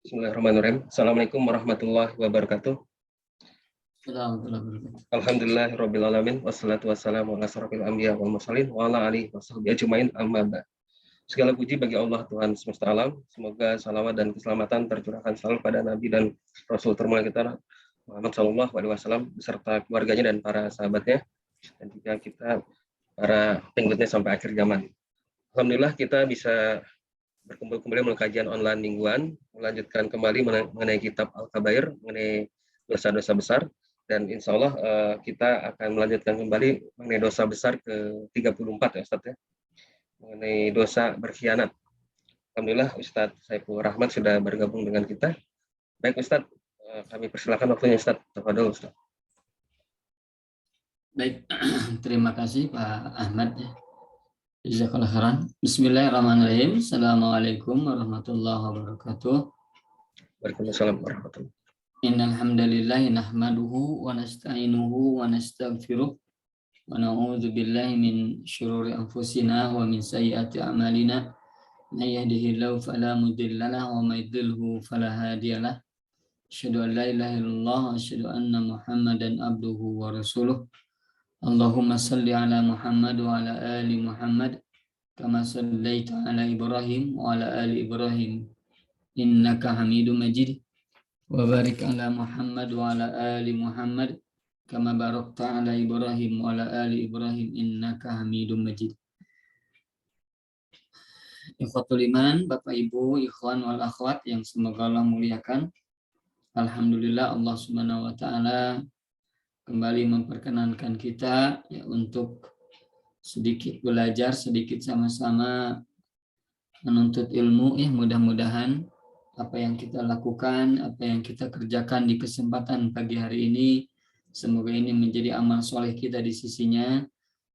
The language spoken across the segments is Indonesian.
Bismillahirrahmanirrahim. Assalamualaikum warahmatullahi wabarakatuh. Alhamdulillahirabbil alamin wassalatu wassalamu ala asyrofil anbiya wal mursalin wa ala alihi washabbihi ajmain amma ba'd. Segala puji bagi Allah Tuhan semesta alam. Semoga salawat dan keselamatan tercurahkan selalu pada Nabi dan Rasul termulia kita Muhammad sallallahu alaihi wasallam beserta keluarganya dan para sahabatnya dan juga kita para pengikutnya sampai akhir zaman. Alhamdulillah kita bisa berkumpul kembali melalui kajian online mingguan, melanjutkan kembali mengenai kitab Al-Kabair, mengenai dosa-dosa besar, dan insya Allah kita akan melanjutkan kembali mengenai dosa besar ke-34 ya Ustaz ya, mengenai dosa berkhianat. Alhamdulillah Ustadz Saiful Rahman sudah bergabung dengan kita. Baik Ustadz, kami persilakan waktunya Ustadz. Tafadhol Ustadz. Baik, terima kasih Pak Ahmad. Jazakallahu khairan. Bismillahirrahmanirrahim. Assalamualaikum warahmatullahi wabarakatuh. Waalaikumsalam warahmatullahi wabarakatuh. Innal hamdalillah nahmaduhu wa nasta'inuhu wa nastaghfiruh wa na'udzu billahi min syururi anfusina wa min sayyiati a'malina. May yahdihillahu fala mudilla lahu wa may yudlilhu fala hadiyalah. Asyhadu an la ilaha illallah wa asyhadu anna Muhammadan abduhu wa rasuluh. Allahumma salli ala Muhammad wa ala ali Muhammad kama sallaita ala Ibrahim wa ala ali Ibrahim innaka Hamidum Majid wa barik ala Muhammad wa ala ali Muhammad kama barakta ala Ibrahim wa ala ali Ibrahim innaka Hamidum Majid. Ikhwatul iman, Bapak Ibu, ikhwan wal akhwat yang semoga Allah muliakan. Alhamdulillah Allah Subhanahu wa taala kembali memperkenankan kita ya, untuk sedikit belajar, sedikit sama-sama menuntut ilmu. Ya, mudah-mudahan apa yang kita lakukan, apa yang kita kerjakan di kesempatan pagi hari ini, semoga ini menjadi amal soleh kita di sisinya,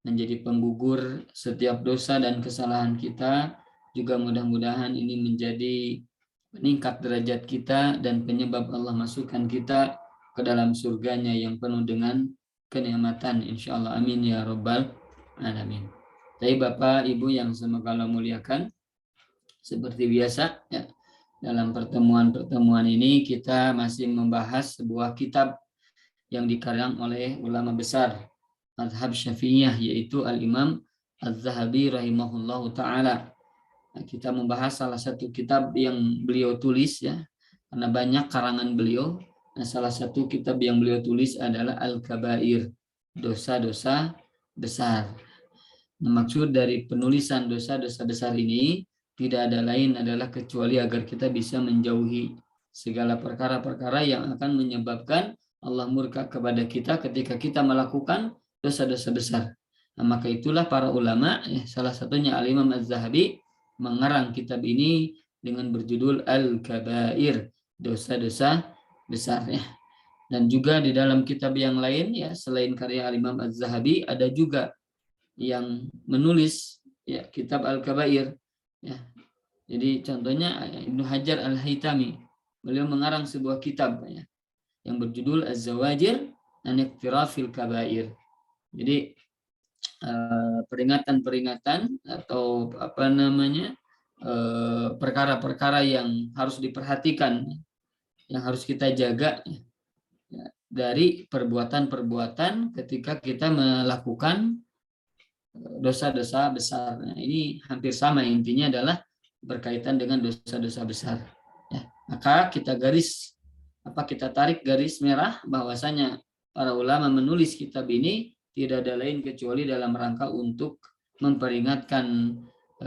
menjadi penggugur setiap dosa dan kesalahan kita. Juga mudah-mudahan ini menjadi meningkat derajat kita dan penyebab Allah masukkan kita ke dalam surganya yang penuh dengan kenikmatan, insyaallah, amin ya rabbal alamin. Jadi Bapak Ibu yang semoga Allah muliakan, seperti biasa ya, dalam pertemuan ini kita masih membahas sebuah kitab yang dikarang oleh ulama besar mazhab Syafi'iyah, yaitu Al-Imam Az-Zahabi rahimahullahu taala. Nah, kita membahas salah satu kitab yang beliau tulis ya, karena banyak karangan beliau. Nah, salah satu kitab yang beliau tulis adalah Al-Kabair, dosa-dosa besar. Nah, maksud dari penulisan dosa-dosa besar ini tidak ada lain adalah kecuali agar kita bisa menjauhi segala perkara-perkara yang akan menyebabkan Allah murka kepada kita ketika kita melakukan dosa-dosa besar. Nah, maka itulah para ulama, ya, salah satunya Al-Imam Az-Zahabi, mengarang kitab ini dengan berjudul Al-Kabair, dosa-dosa besar ya. Dan juga di dalam kitab yang lain ya, selain karya Al-Imam Az-Zahabi, ada juga yang menulis ya kitab Al-Kabair ya. Jadi contohnya Ibnu Hajar Al-Haytami, beliau mengarang sebuah kitab ya yang berjudul Az-Zawajir an Iqtirafil Kabair. Jadi peringatan-peringatan atau apa namanya perkara-perkara yang harus diperhatikan, yang harus kita jaga ya, dari perbuatan-perbuatan ketika kita melakukan dosa-dosa besar. Nah, ini hampir sama, intinya adalah berkaitan dengan dosa-dosa besar. Ya, maka kita tarik garis merah bahwasanya para ulama menulis kitab ini tidak ada lain kecuali dalam rangka untuk memperingatkan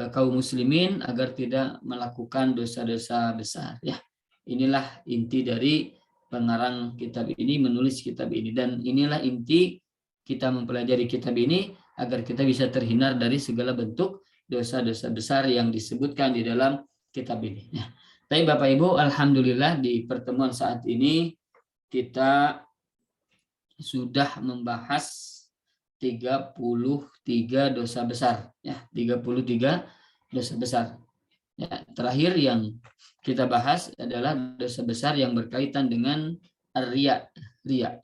kaum muslimin agar tidak melakukan dosa-dosa besar. Ya, inilah inti dari pengarang kitab ini, menulis kitab ini, dan inilah inti kita mempelajari kitab ini agar kita bisa terhindar dari segala bentuk dosa-dosa besar yang disebutkan di dalam kitab ini. Ya. Tapi Bapak Ibu, alhamdulillah di pertemuan saat ini kita sudah membahas 33 dosa besar ya, 33 dosa besar. Ya, terakhir yang kita bahas adalah dosa besar yang berkaitan dengan riya. Ya.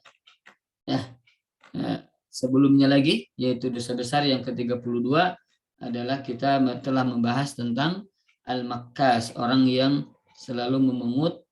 Sebelumnya lagi, yaitu dosa besar yang ke-32 adalah kita telah membahas tentang al-makkas, orang yang selalu memungut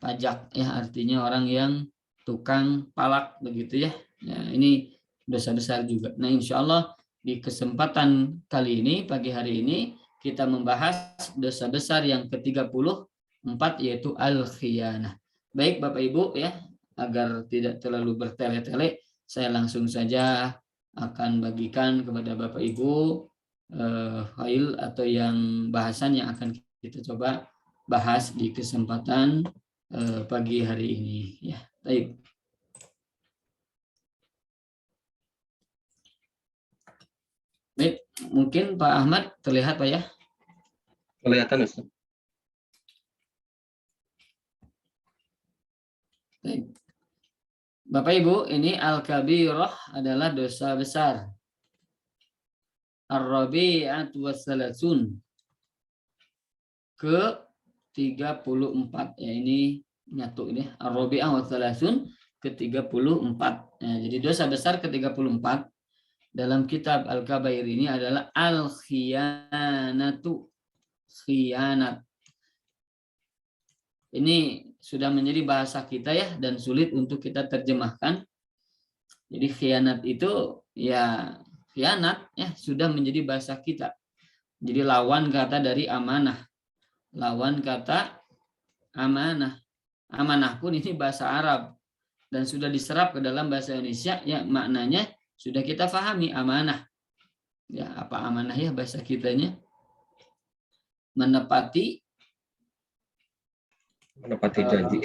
pajak ya, artinya orang yang tukang palak begitu ya. Ya, ini dosa besar juga. Nah, insya Allah di kesempatan kali ini, pagi hari ini, kita membahas dosa besar yang ke-34 yaitu al-khiyanah. Baik Bapak Ibu ya, agar tidak terlalu bertele-tele, saya langsung saja akan bagikan kepada Bapak Ibu file atau yang bahasan yang akan kita coba bahas di kesempatan pagi hari ini ya. Baik. Baik, mungkin Pak Ahmad terlihat Pak ya? Kelihatan Ustaz. Baik. Bapak Ibu, ini al-kabirah adalah dosa besar. Ar-rabi'atu wassalasun. Ke-34 ya, ini nyatu ini ar-rabi'ah wassalasun ke-34. Nah, jadi dosa besar ke-34 dalam kitab Al-Kabair ini adalah al-khiyanatu, khianat. Ini sudah menjadi bahasa kita ya, dan sulit untuk kita terjemahkan. Jadi khianat itu ya, khianat ya sudah menjadi bahasa kita. Jadi lawan kata dari amanah. Lawan kata amanah. Amanah pun ini bahasa Arab dan sudah diserap ke dalam bahasa Indonesia ya, maknanya sudah kita pahami amanah. Ya, apa amanah ya bahasa kitanya? Menepati janji.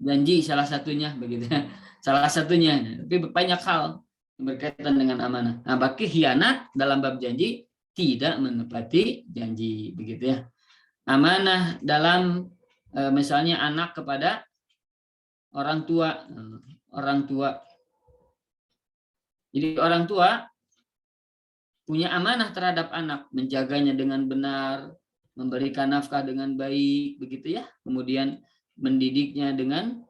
Janji salah satunya begitu ya. Salah satunya, tapi banyak hal berkaitan dengan amanah. Nah, bagi khianat dalam bab janji tidak menepati janji begitu ya. Amanah dalam misalnya anak kepada orang tua. Jadi orang tua punya amanah terhadap anak, menjaganya dengan benar, memberikan nafkah dengan baik, begitu ya. Kemudian mendidiknya dengan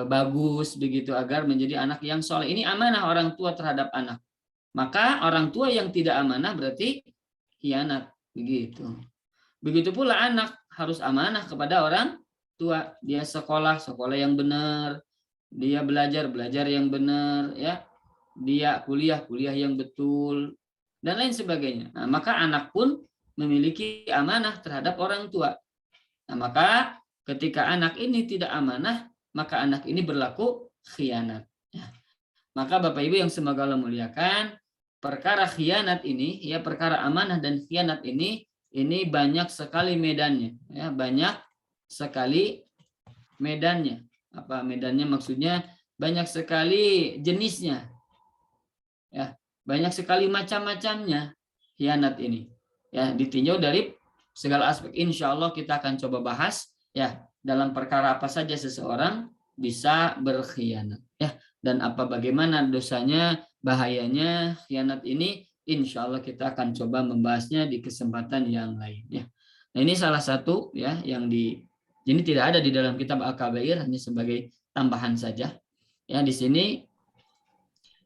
bagus, begitu agar menjadi anak yang soleh. Ini amanah orang tua terhadap anak. Maka orang tua yang tidak amanah berarti khianat, begitu. Begitu pula anak harus amanah kepada orang tua. Dia sekolah yang benar, dia belajar yang benar, ya. Dia kuliah yang betul, dan lain sebagainya. Nah, maka anak pun memiliki amanah terhadap orang tua. Nah, maka ketika anak ini tidak amanah, maka anak ini berlaku khianat. Ya. Maka Bapak Ibu yang semoga Allah muliakan, perkara khianat ini, ya perkara amanah dan khianat ini banyak sekali medannya. Ya, banyak sekali medannya. Apa medannya? Maksudnya banyak sekali jenisnya. Ya, banyak sekali macam-macamnya khianat ini. Ya, ditinjau dari segala aspek. Insya Allah kita akan coba bahas ya dalam perkara apa saja seseorang bisa berkhianat. Ya, dan bagaimana dosanya, bahayanya khianat ini. Insya Allah kita akan coba membahasnya di kesempatan yang lain. Ya. Nah, ini salah satu ya yang ini tidak ada di dalam kitab Al-Kabair, hanya sebagai tambahan saja. Ya, di sini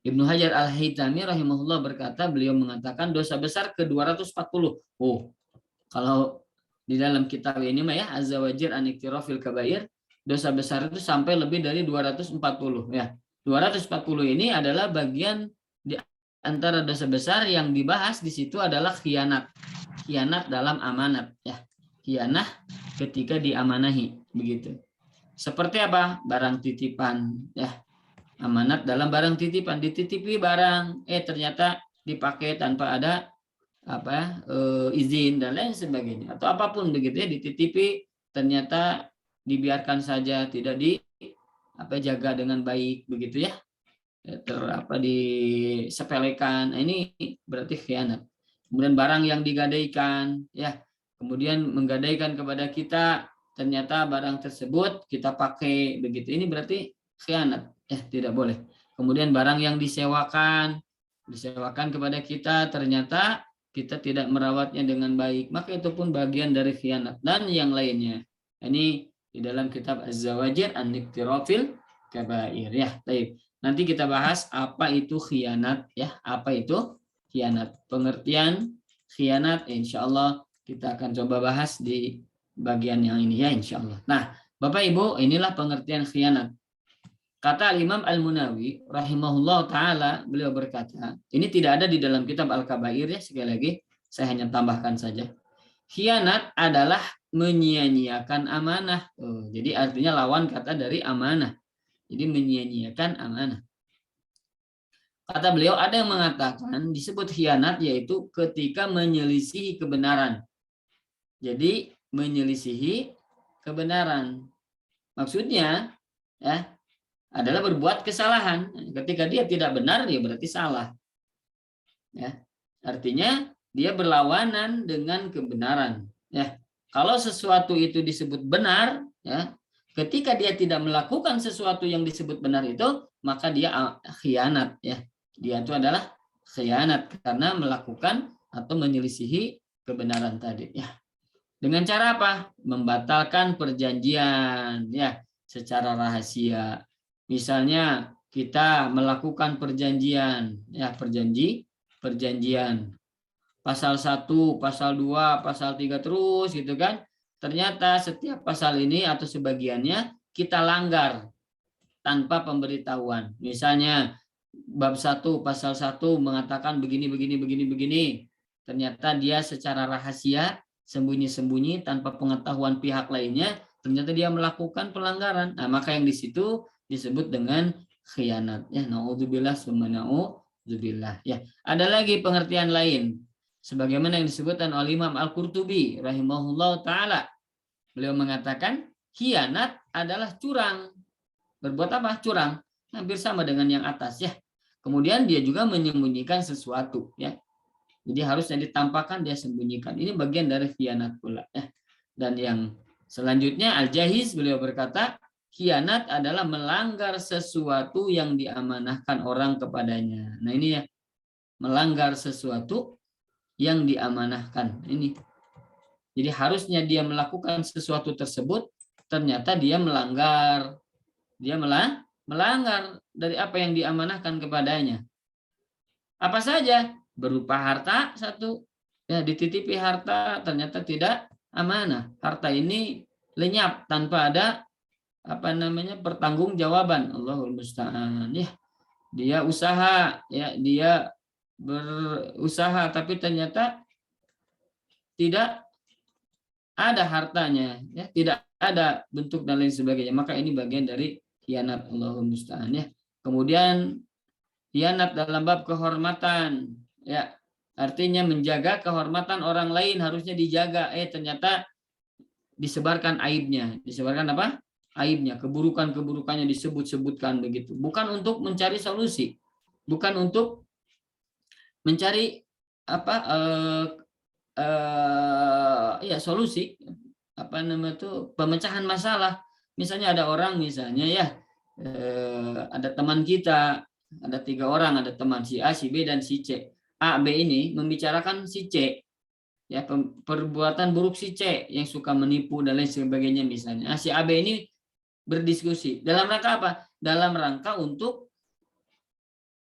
Ibnu Hajar Al-Haytami rahimahullah berkata, beliau mengatakan dosa besar ke-240. Oh, kalau di dalam kitab ini mah ya Az-Zawajir an Iktirafil Kabair, dosa besar itu sampai lebih dari 240 ya. 240 ini adalah bagian di antara dosa besar yang dibahas di situ adalah khianat. Khianat dalam amanat ya. Khianat ketika diamanahi begitu. Seperti apa? Barang titipan ya. Amanat dalam barang titipan, dititipi barang ternyata dipakai tanpa ada izin dan lain sebagainya, atau apapun begitu ya, dititipi ternyata dibiarkan saja, tidak jaga dengan baik begitu ya, disepelekan. Nah, ini berarti khianat. Kemudian barang yang digadaikan ya, kemudian menggadaikan kepada kita, ternyata barang tersebut kita pakai begitu, ini berarti khianat. Tidak boleh. Kemudian barang yang disewakan kepada kita, ternyata kita tidak merawatnya dengan baik, maka itu pun bagian dari khianat dan yang lainnya. Ini di dalam kitab Az-Zawajir an Iktirafil Kabair ya. Baik. Nanti kita bahas apa itu khianat ya, apa itu khianat. Pengertian khianat insyaallah kita akan coba bahas di bagian yang ini ya insyaallah. Nah, Bapak Ibu, inilah pengertian khianat. Kata Imam Al-Munawi rahimahullah taala, beliau berkata, ini tidak ada di dalam kitab Al-Kabair ya, sekali lagi saya hanya tambahkan saja. Khianat adalah menyia-nyiakan amanah. Jadi artinya lawan kata dari amanah. Jadi menyia-nyiakan amanah. Kata beliau, ada yang mengatakan disebut khianat yaitu ketika menyelisihi kebenaran. Jadi menyelisihi kebenaran. Maksudnya ya adalah berbuat kesalahan. Ketika dia tidak benar, dia berarti salah. Ya, artinya dia berlawanan dengan kebenaran. Ya, kalau sesuatu itu disebut benar, ya, ketika dia tidak melakukan sesuatu yang disebut benar itu, maka dia khianat. Ya, dia itu adalah khianat karena melakukan atau menyelisihi kebenaran tadi. Ya, dengan cara apa? Membatalkan perjanjian, ya, secara rahasia. Misalnya kita melakukan perjanjian, ya perjanjian. Pasal 1, pasal 2, pasal 3 terus gitu kan. Ternyata setiap pasal ini atau sebagiannya kita langgar tanpa pemberitahuan. Misalnya bab 1, pasal 1 mengatakan begini. Ternyata dia secara rahasia, sembunyi-sembunyi tanpa pengetahuan pihak lainnya, ternyata dia melakukan pelanggaran. Nah, maka yang di situ disebut dengan khianat. Ya, naudzubillah summa naudzubillah. Ya, ada lagi pengertian lain sebagaimana yang disebutkan oleh Imam Al-Qurtubi rahimahullah taala. Beliau mengatakan khianat adalah curang. Berbuat apa? Curang. Hampir sama dengan yang atas ya. Kemudian dia juga menyembunyikan sesuatu ya. Jadi harusnya ditampakkan, dia sembunyikan. Ini bagian dari khianat pula ya. Dan yang selanjutnya Al-Jahiz beliau berkata, khianat adalah melanggar sesuatu yang diamanahkan orang kepadanya. Nah ini ya, melanggar sesuatu yang diamanahkan. Ini. Jadi harusnya dia melakukan sesuatu tersebut, ternyata dia melanggar. Dia melanggar dari apa yang diamanahkan kepadanya. Apa saja? Berupa harta satu. Ya, dititipi harta ternyata tidak amanah. Harta ini lenyap tanpa ada pertanggungjawaban. Allahul musta'an. Ya, dia usaha, ya, dia berusaha tapi ternyata tidak ada hartanya, ya, tidak ada bentuk dan lain sebagainya. Maka ini bagian dari khianat. Allahul musta'an ya. Kemudian khianat dalam bab kehormatan, ya, artinya menjaga kehormatan orang lain harusnya dijaga. Ternyata disebarkan aibnya. Disebarkan apa? Aibnya, keburukannya disebut-sebutkan begitu. Bukan untuk mencari solusi, bukan untuk mencari solusi, pemecahan masalah. Misalnya ada orang ada teman kita, ada 3 orang, ada teman si A, si B dan si C. A, B ini membicarakan si C, ya, perbuatan buruk si C yang suka menipu dan lain sebagainya misalnya. Si A, B ini berdiskusi dalam rangka apa? Dalam rangka untuk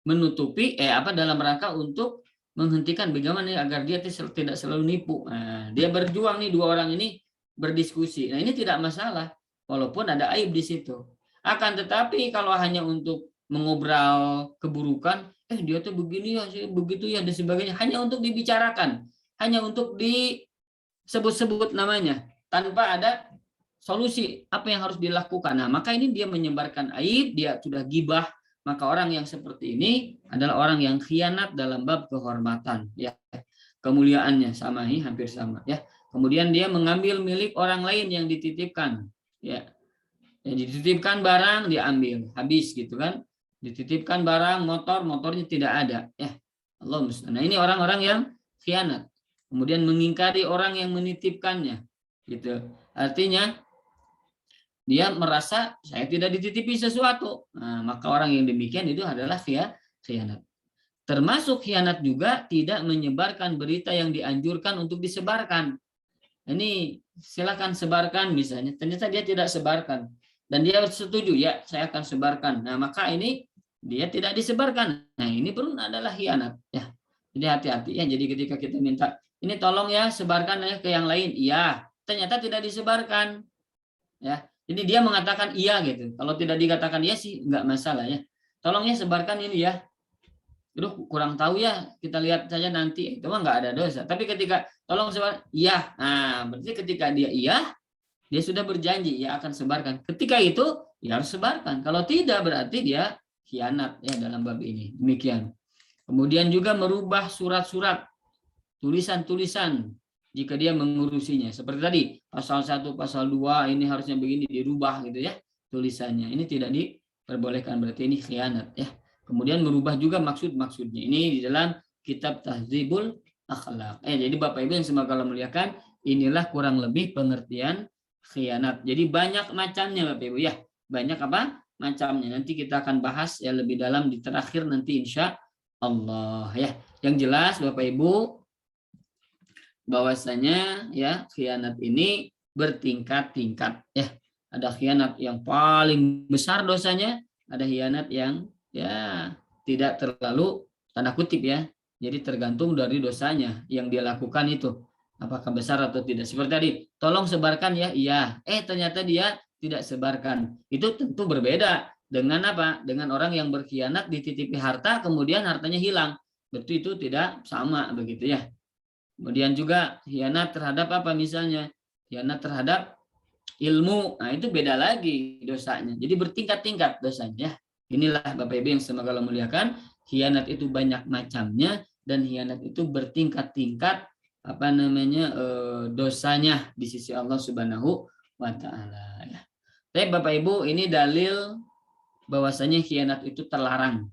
menutupi dalam rangka untuk menghentikan bagaimana agar dia tidak selalu nipu. Nah, dia berjuang nih, 2 orang ini berdiskusi. Nah, ini tidak masalah walaupun ada aib di situ. Akan tetapi kalau hanya untuk mengobrol keburukan, dia tuh begini ya, begitu ya dan sebagainya, hanya untuk dibicarakan, hanya untuk disebut-sebut namanya tanpa ada solusi apa yang harus dilakukan. Nah, maka ini dia menyebarkan aib, dia sudah gibah. Maka orang yang seperti ini adalah orang yang khianat dalam bab kehormatan, ya. Kemuliaannya sama, hampir sama, ya. Kemudian dia mengambil milik orang lain yang dititipkan, ya. Yang dititipkan barang diambil, habis gitu kan. Dititipkan barang, motornya tidak ada, ya. Allah musta'an. Nah, ini orang-orang yang khianat. Kemudian mengingkari orang yang menitipkannya, gitu. Artinya dia merasa saya tidak dititipi sesuatu. Nah, maka orang yang demikian itu adalah khianat. Termasuk khianat juga tidak menyebarkan berita yang dianjurkan untuk disebarkan. Ini silakan sebarkan misalnya. Ternyata dia tidak sebarkan. Dan dia setuju, ya saya akan sebarkan. Nah, maka ini dia tidak disebarkan. Nah, ini pun adalah khianat. Ya. Jadi hati-hati ya. Jadi ketika kita minta, ini tolong ya sebarkan ya ke yang lain. Iya, ternyata tidak disebarkan. Ya. Jadi dia mengatakan iya gitu. Kalau tidak dikatakan iya sih nggak masalah ya. Tolong ya sebarkan ini ya. Aduh, kurang tahu ya, kita lihat saja nanti. Itu mah nggak ada dosa. Tapi ketika tolong sebar, iya. Nah, berarti ketika dia iya, dia sudah berjanji ya akan sebarkan. Ketika itu ya harus sebarkan. Kalau tidak berarti dia khianat ya dalam bab ini. Demikian. Kemudian juga merubah surat-surat, tulisan-tulisan jika dia mengurusinya. Seperti tadi, pasal 1, pasal 2 ini harusnya begini dirubah gitu ya tulisannya. Ini tidak diperbolehkan, berarti ini khianat ya. Kemudian merubah juga maksud-maksudnya. Ini di dalam kitab Tahdzibul Akhlaq. Jadi Bapak Ibu yang semoga Allah muliakan, inilah kurang lebih pengertian khianat. Jadi banyak macamnya Bapak Ibu ya. Banyak apa? Macamnya. Nanti kita akan bahas ya lebih dalam di terakhir nanti insya Allah ya. Yang jelas Bapak Ibu bahwasanya ya khianat ini bertingkat-tingkat ya. Ada khianat yang paling besar dosanya, ada khianat yang ya tidak terlalu tanda kutip ya. Jadi tergantung dari dosanya yang dia lakukan itu apakah besar atau tidak. Seperti tadi, tolong sebarkan ya. Iya. Ternyata dia tidak sebarkan. Itu tentu berbeda dengan apa? Dengan orang yang berkhianat dititipi harta kemudian hartanya hilang. Berarti itu tidak sama begitu ya. Kemudian juga khianat terhadap apa misalnya? Khianat terhadap ilmu. Nah, itu beda lagi dosanya. Jadi bertingkat-tingkat dosanya. Inilah Bapak Ibu yang semoga Allah muliakan, khianat itu banyak macamnya dan khianat itu bertingkat-tingkat dosanya di sisi Allah Subhanahu wa taala ya. Tapi Bapak Ibu, ini dalil bahwasanya khianat itu terlarang.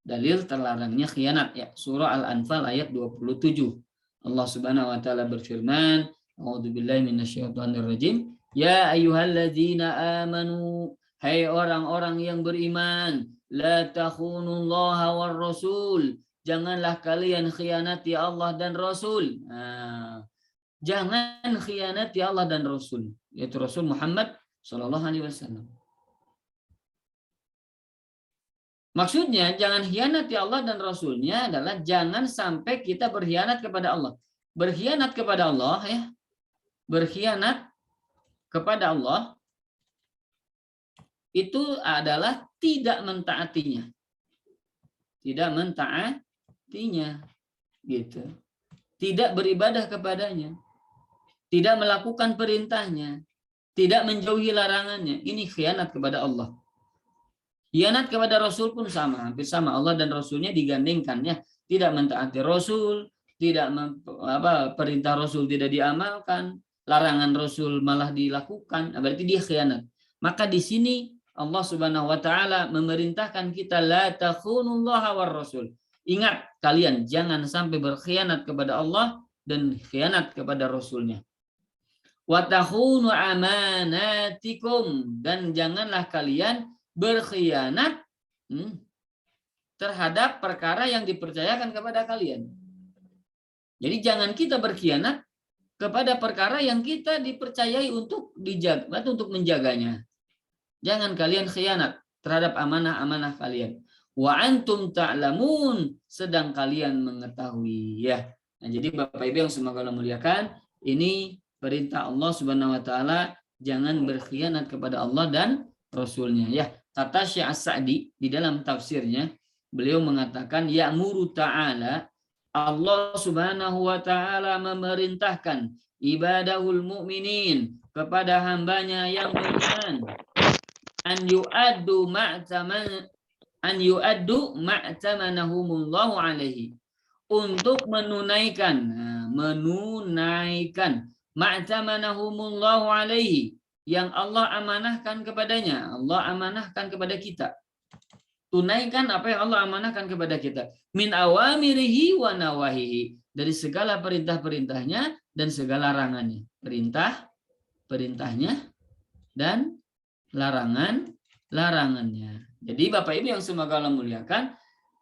Dalil terlarangnya khianat ya. Surah Al-Anfal ayat 27. Allah Subhanahu wa taala berfirman, A'udzubillahi minasyaitonirrajim. Ya ayyuhalladzina amanu, hai orang-orang yang beriman, la takhunullaha war rasul. Janganlah kalian khianati Allah dan Rasul. Nah, jangan khianati Allah dan Rasul, yaitu Rasul Muhammad sallallahu alaihi wasallam. Maksudnya jangan khianati Allah dan Rasulnya adalah jangan sampai kita berkhianat kepada Allah. Berkhianat kepada Allah ya. Berkhianat kepada Allah itu adalah tidak mentaatinya. Tidak mentaatinya gitu. Tidak beribadah kepadanya. Tidak melakukan perintahnya. Tidak menjauhi larangannya. Ini khianat kepada Allah. Khianat kepada Rasul pun sama, hampir sama. Allah dan Rasulnya digandengkan ya. Tidak mentaati Rasul, tidak perintah Rasul tidak diamalkan, larangan Rasul malah dilakukan. Berarti dia khianat. Maka di sini Allah Subhanahu wa taala memerintahkan kita la takhunullaha war rasul. Ingat kalian jangan sampai berkhianat kepada Allah dan khianat kepada Rasulnya. Wa takhunu amanatikum, dan janganlah kalian berkhianat terhadap perkara yang dipercayakan kepada kalian. Jadi jangan kita berkhianat kepada perkara yang kita dipercayai untuk dijaga, untuk menjaganya. Jangan kalian khianat terhadap amanah-amanah kalian. Wa antum ta'lamun, sedang kalian mengetahui ya. Nah, jadi Bapak Ibu yang semoga Allah muliakan, ini perintah Allah Subhanahu wa taala, jangan berkhianat kepada Allah dan Rasulnya ya. Kata Syekh As-Sa'di di dalam tafsirnya, beliau mengatakan ya'muru ta'ala, Allah Subhanahu wa taala memerintahkan ibadahul mu'minin, kepada hambanya yang beriman, an yu'addu ma'tamanahumullahu alaihi, untuk menunaikan ma'tamanahumullahu alaihi, yang Allah amanahkan kepadanya. Allah amanahkan kepada kita. Tunaikan apa yang Allah amanahkan kepada kita. Min awamirihi wa nawahihi, dari segala perintah-perintahnya dan segala larangannya. Perintahnya dan larangannya. Jadi Bapak Ibu yang semoga Allah muliakan,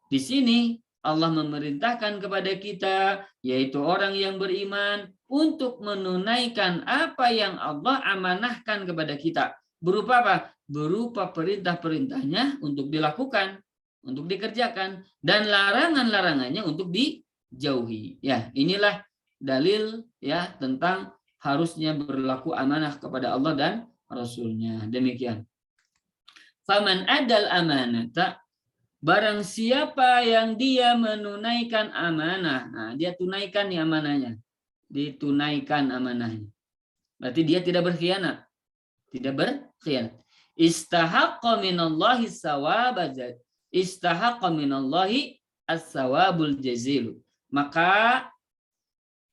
di sini Allah memerintahkan kepada kita, yaitu orang yang beriman, untuk menunaikan apa yang Allah amanahkan kepada kita. Berupa apa? Berupa perintah-perintahnya untuk dilakukan, untuk dikerjakan, dan larangan-larangannya untuk dijauhi. Ya, inilah dalil ya tentang harusnya berlaku amanah kepada Allah dan Rasulnya. Demikian. Faman adal amanata, barang siapa yang dia menunaikan amanah, nah, dia tunaikan nih amanahnya, ditunaikan amanahnya. Berarti dia tidak berkhianat, tidak berkhianat. Istahaqqa minallahi sawabajat, istahaqqa minallahi as-sawabul jazil. Maka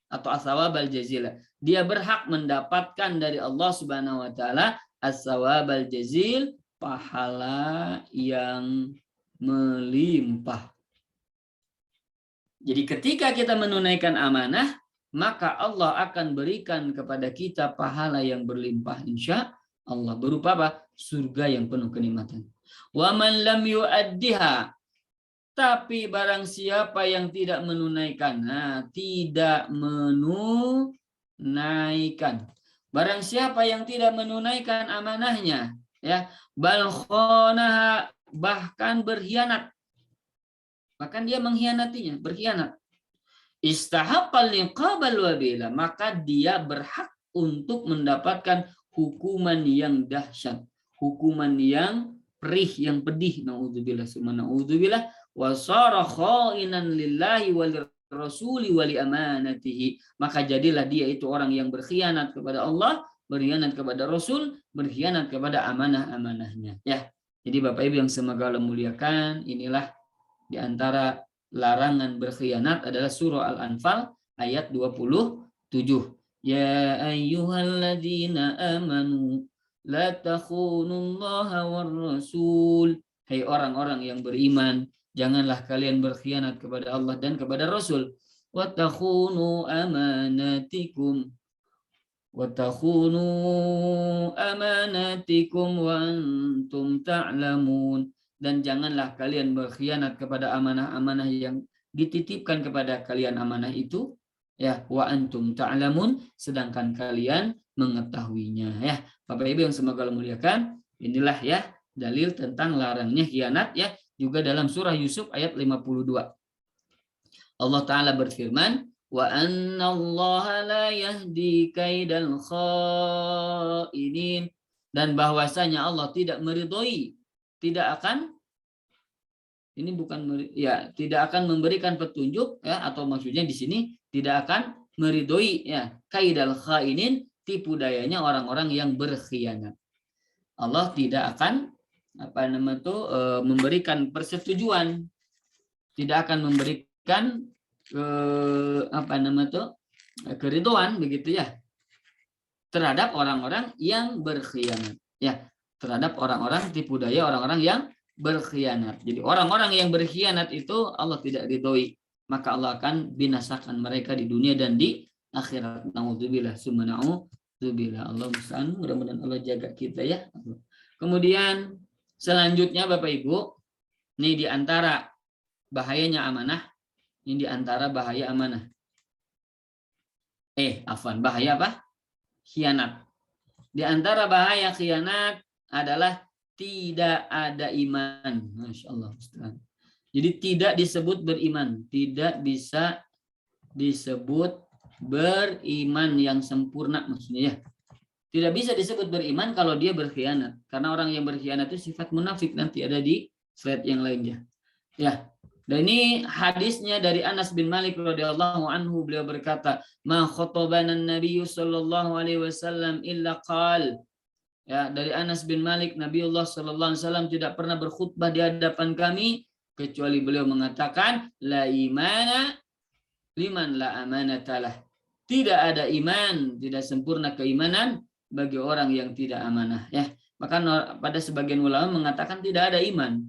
atau as-sawabal jazil, dia berhak mendapatkan dari Allah Subhanahu wa taala as-sawabal jazil, pahala yang melimpah. Jadi ketika kita menunaikan amanah, maka Allah akan berikan kepada kita pahala yang berlimpah insya Allah. Berupa apa? Surga yang penuh kenikmatan. Wa man lam yu'addiha, tapi barang siapa yang tidak menunaikan, tidak menunaikan. Barang siapa yang tidak menunaikan amanahnya, ya, bal khonaha, bahkan berkhianat. Bahkan dia mengkhianatinya, berkhianat. Istahaqqal liqabal wabila, maka dia berhak untuk mendapatkan hukuman yang dahsyat, hukuman yang perih, yang pedih. Naudzubillah, summa naudzubillah. Wa sara khainan lillahi wal rasuli wa li amanatihi, maka jadilah dia itu orang yang berkhianat kepada Allah, berkhianat kepada Rasul, berkhianat kepada amanah-amanahnya. Ya. Jadi Bapak Ibu yang semoga Allah muliakan, inilah di antara larangan berkhianat adalah surah Al-Anfal ayat 27. Ya ayyuhalladzina amanu la takhunullaha war rasul. Hai orang-orang yang beriman, janganlah kalian berkhianat kepada Allah dan kepada Rasul. Wa takhunu amanatikum wa antum ta'lamun. Dan janganlah kalian berkhianat kepada amanah-amanah yang dititipkan kepada kalian, amanah itu, ya, wa antum ta'lamun, sedangkan kalian mengetahuinya. Ya, Bapak Ibu yang semoga Allah muliakan, inilah ya dalil tentang larangnya khianat, ya, juga dalam surah Yusuf ayat 52. Allah Ta'ala berfirman, wa anna allaha la yahdi kaidal khainin, dan bahwasanya Allah tidak meridhoi, tidak akan, ini bukan ya, tidak akan memberikan petunjuk, ya, atau maksudnya di sini tidak akan meridhoi, ya, kaidal khainin, tipu dayanya orang-orang yang berkhianat. Allah tidak akan memberikan persetujuan, tidak akan memberikan keridhaan, begitu ya, terhadap orang-orang yang berkhianat, ya, terhadap orang-orang tipu daya, orang-orang yang berkhianat. Jadi orang-orang yang berkhianat itu Allah tidak ridhoi, maka Allah akan binasakan mereka di dunia dan di akhirat. Naudzubillah, summa naudzubillah. Allah musta'an, mudah-mudahan Allah jaga kita, ya. Kemudian selanjutnya Bapak Ibu, ini di antara bahayanya amanah, ini di antara bahaya amanah. Bahaya apa? Khianat. Di antara bahaya khianat adalah tidak ada iman. Masya Allah. Jadi tidak disebut beriman, tidak bisa disebut beriman yang sempurna, maksudnya, ya. Tidak bisa disebut beriman kalau dia berkhianat, karena orang yang berkhianat itu sifat munafik, nanti ada di slide yang lainnya. Ya. Dan ini hadisnya dari Anas bin Malik radhiyallahu anhu, beliau berkata, "Ma khatabana an-nabiy sallallahu alaihi wasallam illa qal." Ya, dari Anas bin Malik, Nabiullah sallallahu alaihi wasallam tidak pernah berkhutbah di hadapan kami kecuali beliau mengatakan, la imana liman la amanatalah. Tidak ada iman, tidak sempurna keimanan bagi orang yang tidak amanah, ya. Maka pada sebagian ulama mengatakan tidak ada iman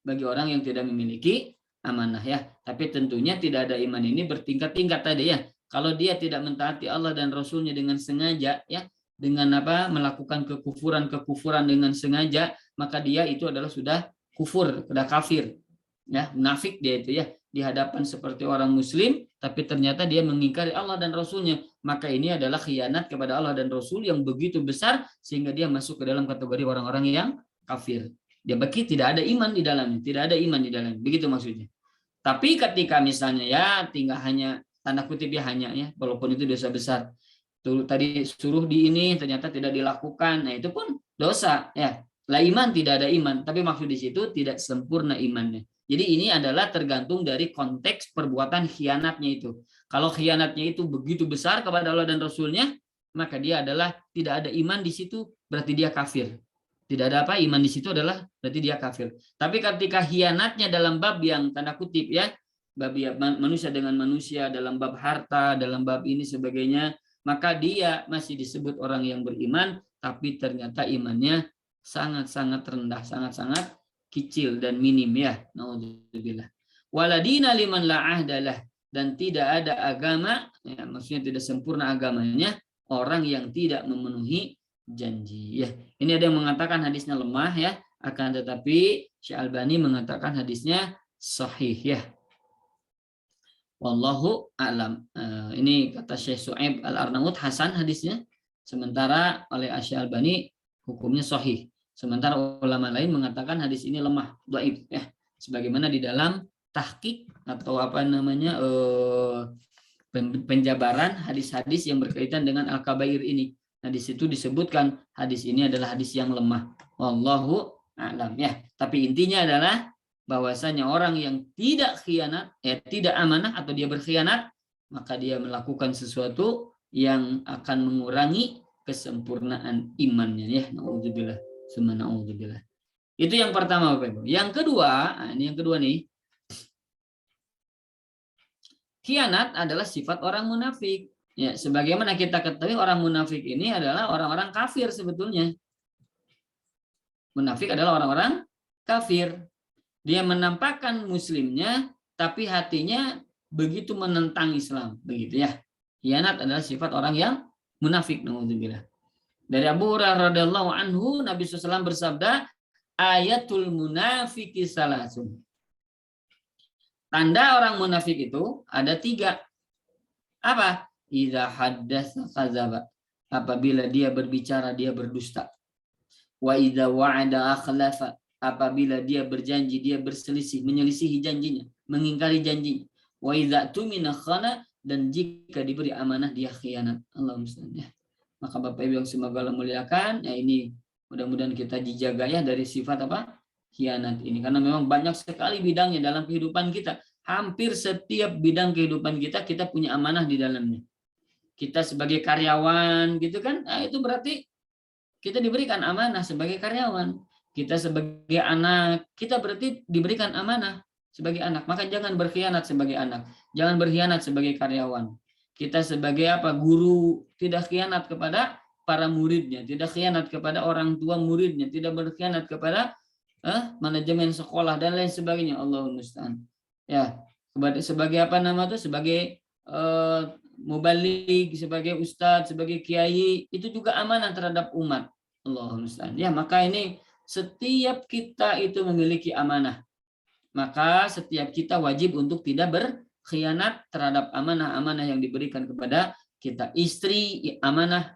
bagi orang yang tidak memiliki amanah, ya. Tapi tentunya tidak ada iman ini bertingkat-tingkat tadi, ya. Kalau dia tidak mentaati Allah dan Rasulnya dengan sengaja, ya, dengan melakukan kekufuran dengan sengaja, maka dia itu adalah sudah kufur, sudah kafir, ya, munafik dia itu, ya, di hadapan seperti orang muslim, tapi ternyata dia mengingkari Allah dan Rasulnya, maka ini adalah khianat kepada Allah dan Rasul yang begitu besar sehingga dia masuk ke dalam kategori orang-orang yang kafir. Dia bagi tidak ada iman di dalamnya, begitu maksudnya. Tapi ketika misalnya, ya, tinggal hanya tanda kutip, ya, hanya, ya, walaupun itu dosa besar, Tuh, tadi suruh di ini ternyata tidak dilakukan. Nah, itu pun dosa ya. La iman tidak ada iman, tapi maksud di situ tidak sempurna imannya. Jadi ini adalah tergantung dari konteks perbuatan khianatnya itu. Kalau khianatnya itu begitu besar kepada Allah dan Rasulnya, maka dia adalah tidak ada iman di situ, berarti dia kafir. Tidak ada apa, iman di situ adalah berarti dia kafir. Tapi ketika khianatnya dalam bab yang tanda kutip ya, bab ya, manusia dengan manusia, dalam bab harta, dalam bab ini sebagainya, maka dia masih disebut orang yang beriman, tapi ternyata imannya sangat-sangat rendah, sangat-sangat kecil dan minim ya. Naudzubillah. Waladina liman la ahdalah, dan tidak ada agama, ya, maksudnya tidak sempurna agamanya orang yang tidak memenuhi janji. Ya, ini ada yang mengatakan hadisnya lemah ya, akan tetapi Syekh Albani mengatakan hadisnya sahih ya. Wallahu a'lam. Ini kata Syekh Su'aib Al-Arnaud hasan hadisnya, sementara oleh Syekh Albani hukumnya sahih. Sementara ulama lain mengatakan hadis ini lemah, dhaif ya. Sebagaimana di dalam tahqiq atau apa namanya penjabaran hadis-hadis yang berkaitan dengan Al-Kabair ini. Nah, di situ disebutkan hadis ini adalah hadis yang lemah. Wallahu a'lam ya. Tapi intinya adalah bahwasanya orang yang tidak khianat, tidak amanah atau dia berkhianat, maka dia melakukan sesuatu yang akan mengurangi kesempurnaan imannya ya. Nauzubillah. Subhanallah. Itu yang pertama Bapak Ibu. Yang kedua, ini yang kedua nih. Khianat adalah sifat orang munafik. Ya, sebagaimana kita ketahui orang munafik ini adalah orang-orang kafir sebetulnya. Munafik adalah orang-orang kafir. Dia menampakkan muslimnya, tapi hatinya begitu menentang Islam, begitu ya. Khianat adalah sifat orang yang munafik. Nauzubillah. Dari Abu Hurairah radhiyallahu anhu, Nabi SAW bersabda, ayatul munafiki salasun. Tanda orang munafik itu ada 3. Apa? Idza haddatsa kadzaba. Apabila dia berbicara dia berdusta. Wa idza wa'ada akhlafa. Apabila dia berjanji dia berselisih, menyelisihi janjinya, mengingkari janjinya. Wa idza tumina khana, dan jika diberi amanah dia khianat. Allahumma salli. Maka Bapak Ibu yang semoga Allah muliakan, ya ini mudah-mudahan kita dijaga ya dari sifat apa? Khianat ini. Karena memang banyak sekali bidangnya dalam kehidupan kita. Hampir setiap bidang kehidupan kita punya amanah di dalamnya. Kita sebagai karyawan gitu kan, nah itu berarti kita diberikan amanah sebagai karyawan. Kita sebagai anak, kita berarti diberikan amanah sebagai anak. Maka jangan berkhianat sebagai anak. Jangan berkhianat sebagai karyawan. Kita sebagai apa? Guru, tidak khianat kepada para muridnya, tidak khianat kepada orang tua muridnya, tidak berkhianat kepada manajemen sekolah dan lain sebagainya. Allahumma musta'an. Ya, sebagai apa nama itu? Sebagai mubaligh, sebagai ustadz, sebagai kiai, itu juga amanah terhadap umat. Allahumma musta'an. Ya, maka ini setiap kita itu memiliki amanah. Maka setiap kita wajib untuk tidak berkhianat terhadap amanah-amanah yang diberikan kepada kita. Istri amanah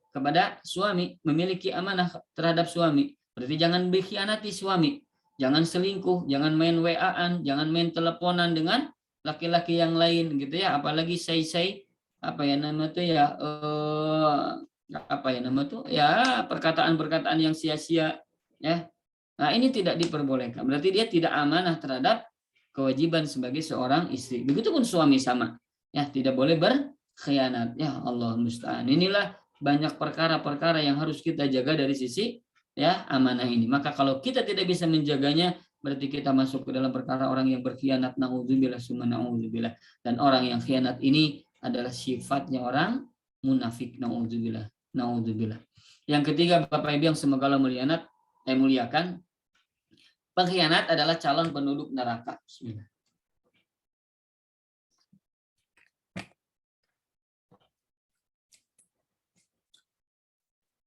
kepada suami, memiliki amanah terhadap suami. Berarti jangan berkhianati suami. Jangan selingkuh, jangan main WA-an, jangan main teleponan dengan laki-laki yang lain gitu ya. Apalagi say apa ya nama itu ya perkataan-perkataan yang sia-sia ya. Nah, ini tidak diperbolehkan. Berarti dia tidak amanah terhadap kewajiban sebagai seorang istri. Begitupun suami sama. Ya, tidak boleh berkhianat. Ya Allah musta'an. Inilah banyak perkara-perkara yang harus kita jaga dari sisi ya amanah ini. Maka kalau kita tidak bisa menjaganya, berarti kita masuk ke dalam perkara orang yang berkhianat. Na'udzubillah summa na'udzubillah. Dan orang yang khianat ini adalah sifatnya orang munafik. Na'udzubillah. Na'udzubillah. Yang ketiga, Bapak Ibu yang semoga Allah muliakan, pengkhianat adalah calon penduduk neraka. Bismillah.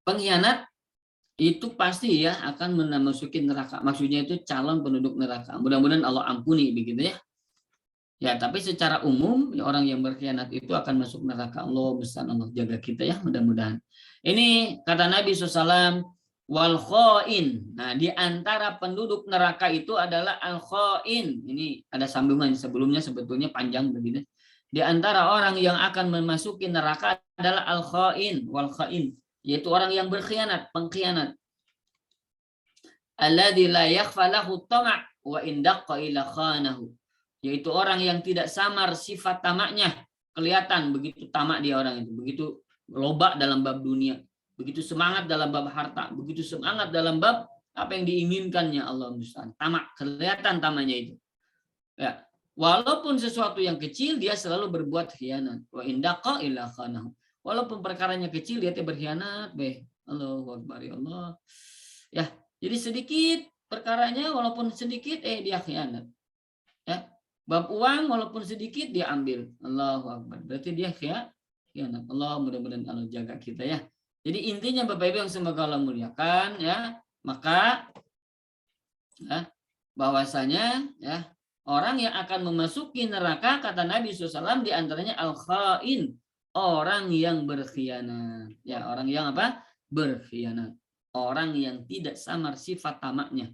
Pengkhianat itu pasti ya akan memasuki neraka. Maksudnya itu calon penduduk neraka. Mudah-mudahan Allah ampuni begitu ya. Ya, tapi secara umum ya, orang yang berkhianat itu akan masuk neraka. Allah besar, Allah jaga kita ya, mudah-mudahan. Ini kata Nabi SAW, wal khain. Nah, di antara penduduk neraka itu adalah al khain. Ini ada sambungan sebelumnya sebetulnya panjang begini. Di antara orang yang akan memasuki neraka adalah al-khain wal khain, yaitu orang yang berkhianat, pengkhianat. Alladzi la yakhfa lahu tama' wa in daqqa ila khanahu, yaitu orang yang tidak samar sifat tamaknya, kelihatan begitu tamak dia orang itu, begitu loba dalam bab dunia, begitu semangat dalam bab harta, begitu semangat dalam bab apa yang diinginkannya, Allah musta'an. Tamak, kelihatan tamaknya itu. Ya, walaupun sesuatu yang kecil dia selalu berbuat khianat. Wa indaqa ila khanahu. Walaupun perkaranya kecil dia berkhianat, Allahu akbar ya Allah. Ya, jadi sedikit perkaranya walaupun sedikit dia khianat. Ya. Bab uang walaupun sedikit dia ambil. Allahu akbar. Berarti dia khianat. Allah mudah-mudahan Allah jaga kita ya. Jadi intinya Bapak Ibu yang semoga Allah muliakan ya, maka ya, bahwasanya ya, orang yang akan memasuki neraka kata Nabi SAW diantaranya al-khain, orang yang berkhianat. Ya, orang yang apa? Berkhianat. Orang yang tidak samar sifat tamaknya.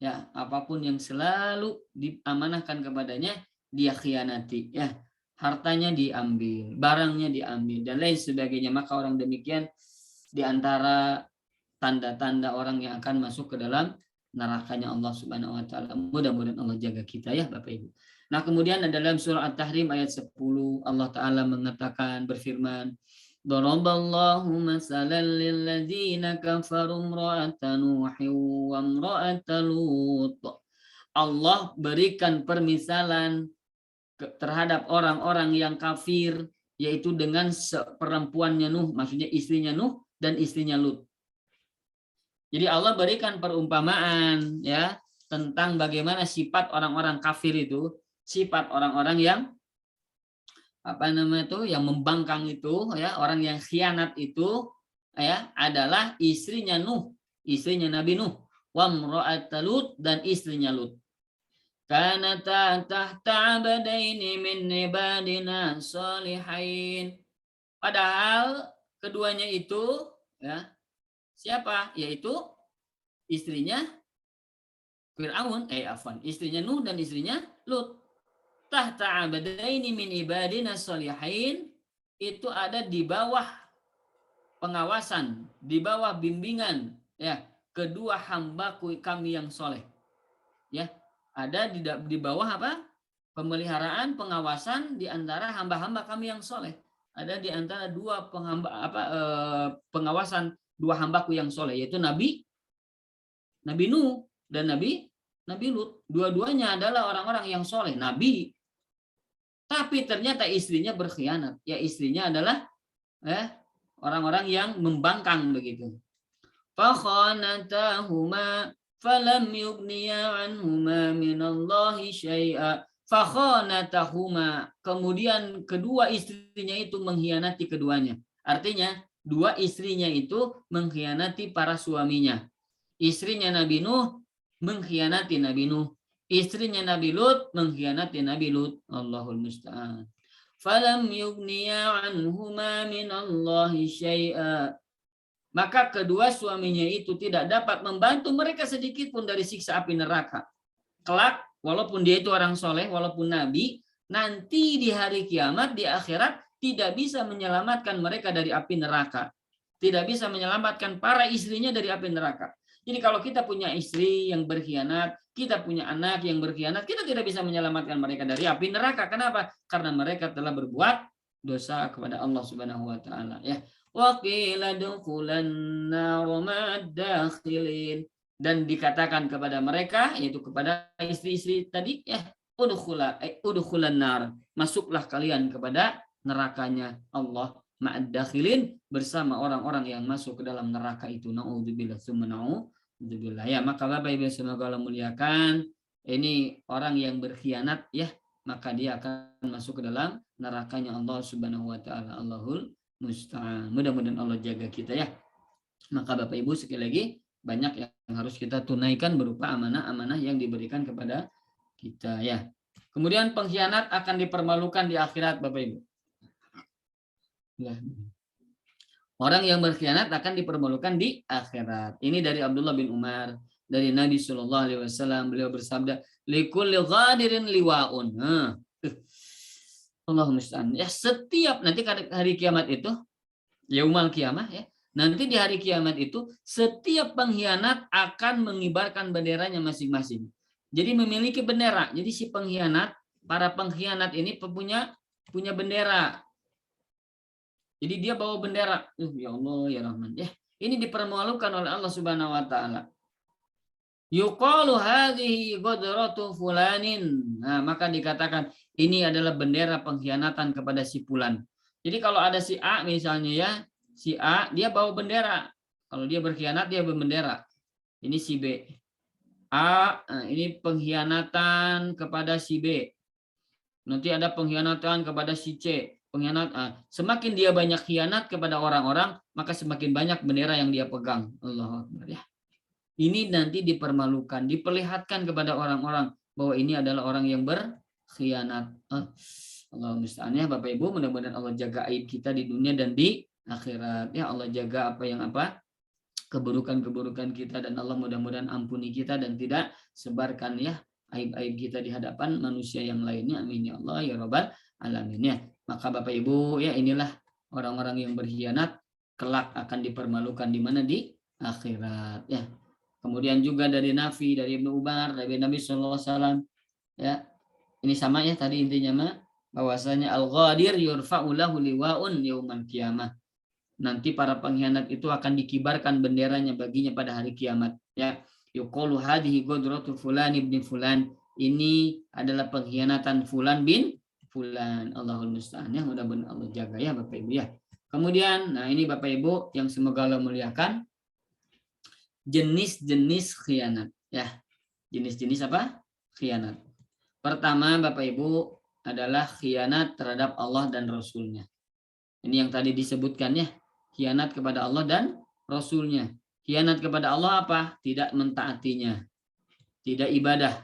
Ya, apapun yang selalu diamanahkan kepadanya dia khianati. Ya, hartanya diambil, barangnya diambil dan lain sebagainya. Maka orang demikian diantara tanda-tanda orang yang akan masuk ke dalam nerakanya Allah Subhanahu wa taala. Mudah-mudahan Allah jaga kita ya Bapak Ibu. Nah, kemudian dalam surah At-Tahrim ayat 10 Allah taala mengatakan berfirman, Daraballahu masalan lil ladzina kafaru imra'ata Nuhin wa imra'ata Lut. Allah berikan permisalan terhadap orang-orang yang kafir, yaitu dengan perempuannya Nuh, maksudnya istrinya Nuh dan istrinya Lut. Jadi Allah berikan perumpamaan ya tentang bagaimana sifat orang-orang kafir itu, sifat orang-orang yang yang membangkang itu ya, orang yang khianat itu ya adalah istrinya Nuh, istrinya Nabi Nuh, wa imra'at Lut dan istrinya Lut. Kanata tahta abadaini min ibadina shalihin. Padahal keduanya itu ya siapa? Yaitu istrinya Fir'aun, istrinya Nuh dan istrinya Lut. Tahta abadaini min ibadina shalihin, itu ada di bawah pengawasan, di bawah bimbingan ya kedua hambaku kami yang soleh. Ya, ada di bawah apa? Pemeliharaan, pengawasan di antara hamba-hamba kami yang soleh. Ada di antara dua pengawasan dua hambaku yang soleh, yaitu Nabi Nuh dan Nabi Lut. Dua-duanya adalah orang-orang yang soleh, Nabi. Tapi ternyata istrinya berkhianat. Ya, istrinya adalah orang-orang yang membangkang begitu. Fakhanatahuma falam yughniya anhuma minallahi syai'a. Fakhanatahuma. Kemudian kedua istrinya itu mengkhianati keduanya. Artinya dua istrinya itu mengkhianati para suaminya. Istrinya Nabi Nuh mengkhianati Nabi Nuh. Istrinya Nabi Lut mengkhianati Nabi Lut. Allahul musta'an. Falam yughniya anhuma minallahi syai'a. Maka kedua suaminya itu tidak dapat membantu mereka sedikit pun dari siksa api neraka. Kelak, walaupun dia itu orang soleh, walaupun Nabi, nanti di hari kiamat, di akhirat, tidak bisa menyelamatkan mereka dari api neraka. Tidak bisa menyelamatkan para istrinya dari api neraka. Jadi kalau kita punya istri yang berkhianat, kita punya anak yang berkhianat, kita tidak bisa menyelamatkan mereka dari api neraka. Kenapa? Karena mereka telah berbuat dosa kepada Allah Subhanahu wa taala ya. Wa qila dukhulan nar ma'ad dakhilin, dan dikatakan kepada mereka, yaitu kepada istri-istri tadi ya, udkhulan nar, masuklah kalian kepada nerakanya Allah ma'ad dakhilin, bersama orang-orang yang masuk ke dalam neraka itu. Naudzubillah tsumma naudzubillah ya. Maka Bapak Ibu semoga Allah muliakan, ini orang yang berkhianat ya, maka dia akan masuk ke dalam nerakanya Allah Subhanahu wa taala. Allahul musta'an. Mudah-mudahan Allah jaga kita ya. Maka Bapak Ibu sekali lagi banyak yang harus kita tunaikan berupa amanah-amanah yang diberikan kepada kita ya. Kemudian pengkhianat akan dipermalukan di akhirat Bapak Ibu. Orang yang berkhianat akan dipermalukan di akhirat. Ini dari Abdullah bin Umar, dari Nabi SAW. Beliau bersabda, likulli ghadirin liwa'un. Allahumma musta'an. Ya, setiap nanti hari kiamat itu, yaumal kiamah ya. Nanti di hari kiamat itu setiap pengkhianat akan mengibarkan benderanya masing-masing. Jadi memiliki bendera. Jadi si pengkhianat, para pengkhianat ini punya bendera. Jadi dia bawa bendera. Ya Allah ya Rahman. Ya, ini dipermalukan oleh Allah Subhanahu wa taala. Yuqalu hadhihi ghadratu fulanin. Nah, maka dikatakan ini adalah bendera pengkhianatan kepada si fulan. Jadi kalau ada si A misalnya ya, si A dia bawa bendera. Kalau dia berkhianat dia berbendera. Ini si B. A, ini pengkhianatan kepada si B. Nanti ada pengkhianatan kepada si C. Semakin dia banyak khianat kepada orang-orang, maka semakin banyak bendera yang dia pegang. Allahu Akbar ya. Ini nanti dipermalukan, diperlihatkan kepada orang-orang bahwa ini adalah orang yang berkhianat. Allah musta'an ya Bapak Ibu, mudah-mudahan Allah jaga aib kita di dunia dan di akhirat. Ya Allah jaga keburukan-keburukan kita, dan Allah mudah-mudahan ampuni kita dan tidak sebarkan ya aib-aib kita di hadapan manusia yang lainnya. Amin ya Allah ya Rabbal alamin ya. Maka Bapak Ibu ya, inilah orang-orang yang berkhianat kelak akan dipermalukan di mana, di akhirat ya. Kemudian juga dari Nafi, dari Ibnu Umar, dari Nabi sallallahu alaihi wasallam ya. Ini sama ya tadi intinya mah, bahwasanya al-ghadir yurfa'u lahu liwa'un yaumal qiyamah. Nanti para pengkhianat itu akan dikibarkan benderanya baginya pada hari kiamat ya. Yuqalu hadhihi ghadratu fulan ibn fulan. Ini adalah pengkhianatan fulan bin fulan. Allahul musta'an ya, mudah-mudahan Allah jaga ya Bapak Ibu ya. Kemudian nah ini Bapak Ibu yang semoga Allah muliakan, jenis-jenis khianat ya. Jenis-jenis apa? Khianat. Pertama Bapak Ibu adalah khianat terhadap Allah dan Rasulnya. Ini yang tadi disebutkan ya, khianat kepada Allah dan Rasulnya. Khianat kepada Allah apa? Tidak mentaatinya, tidak ibadah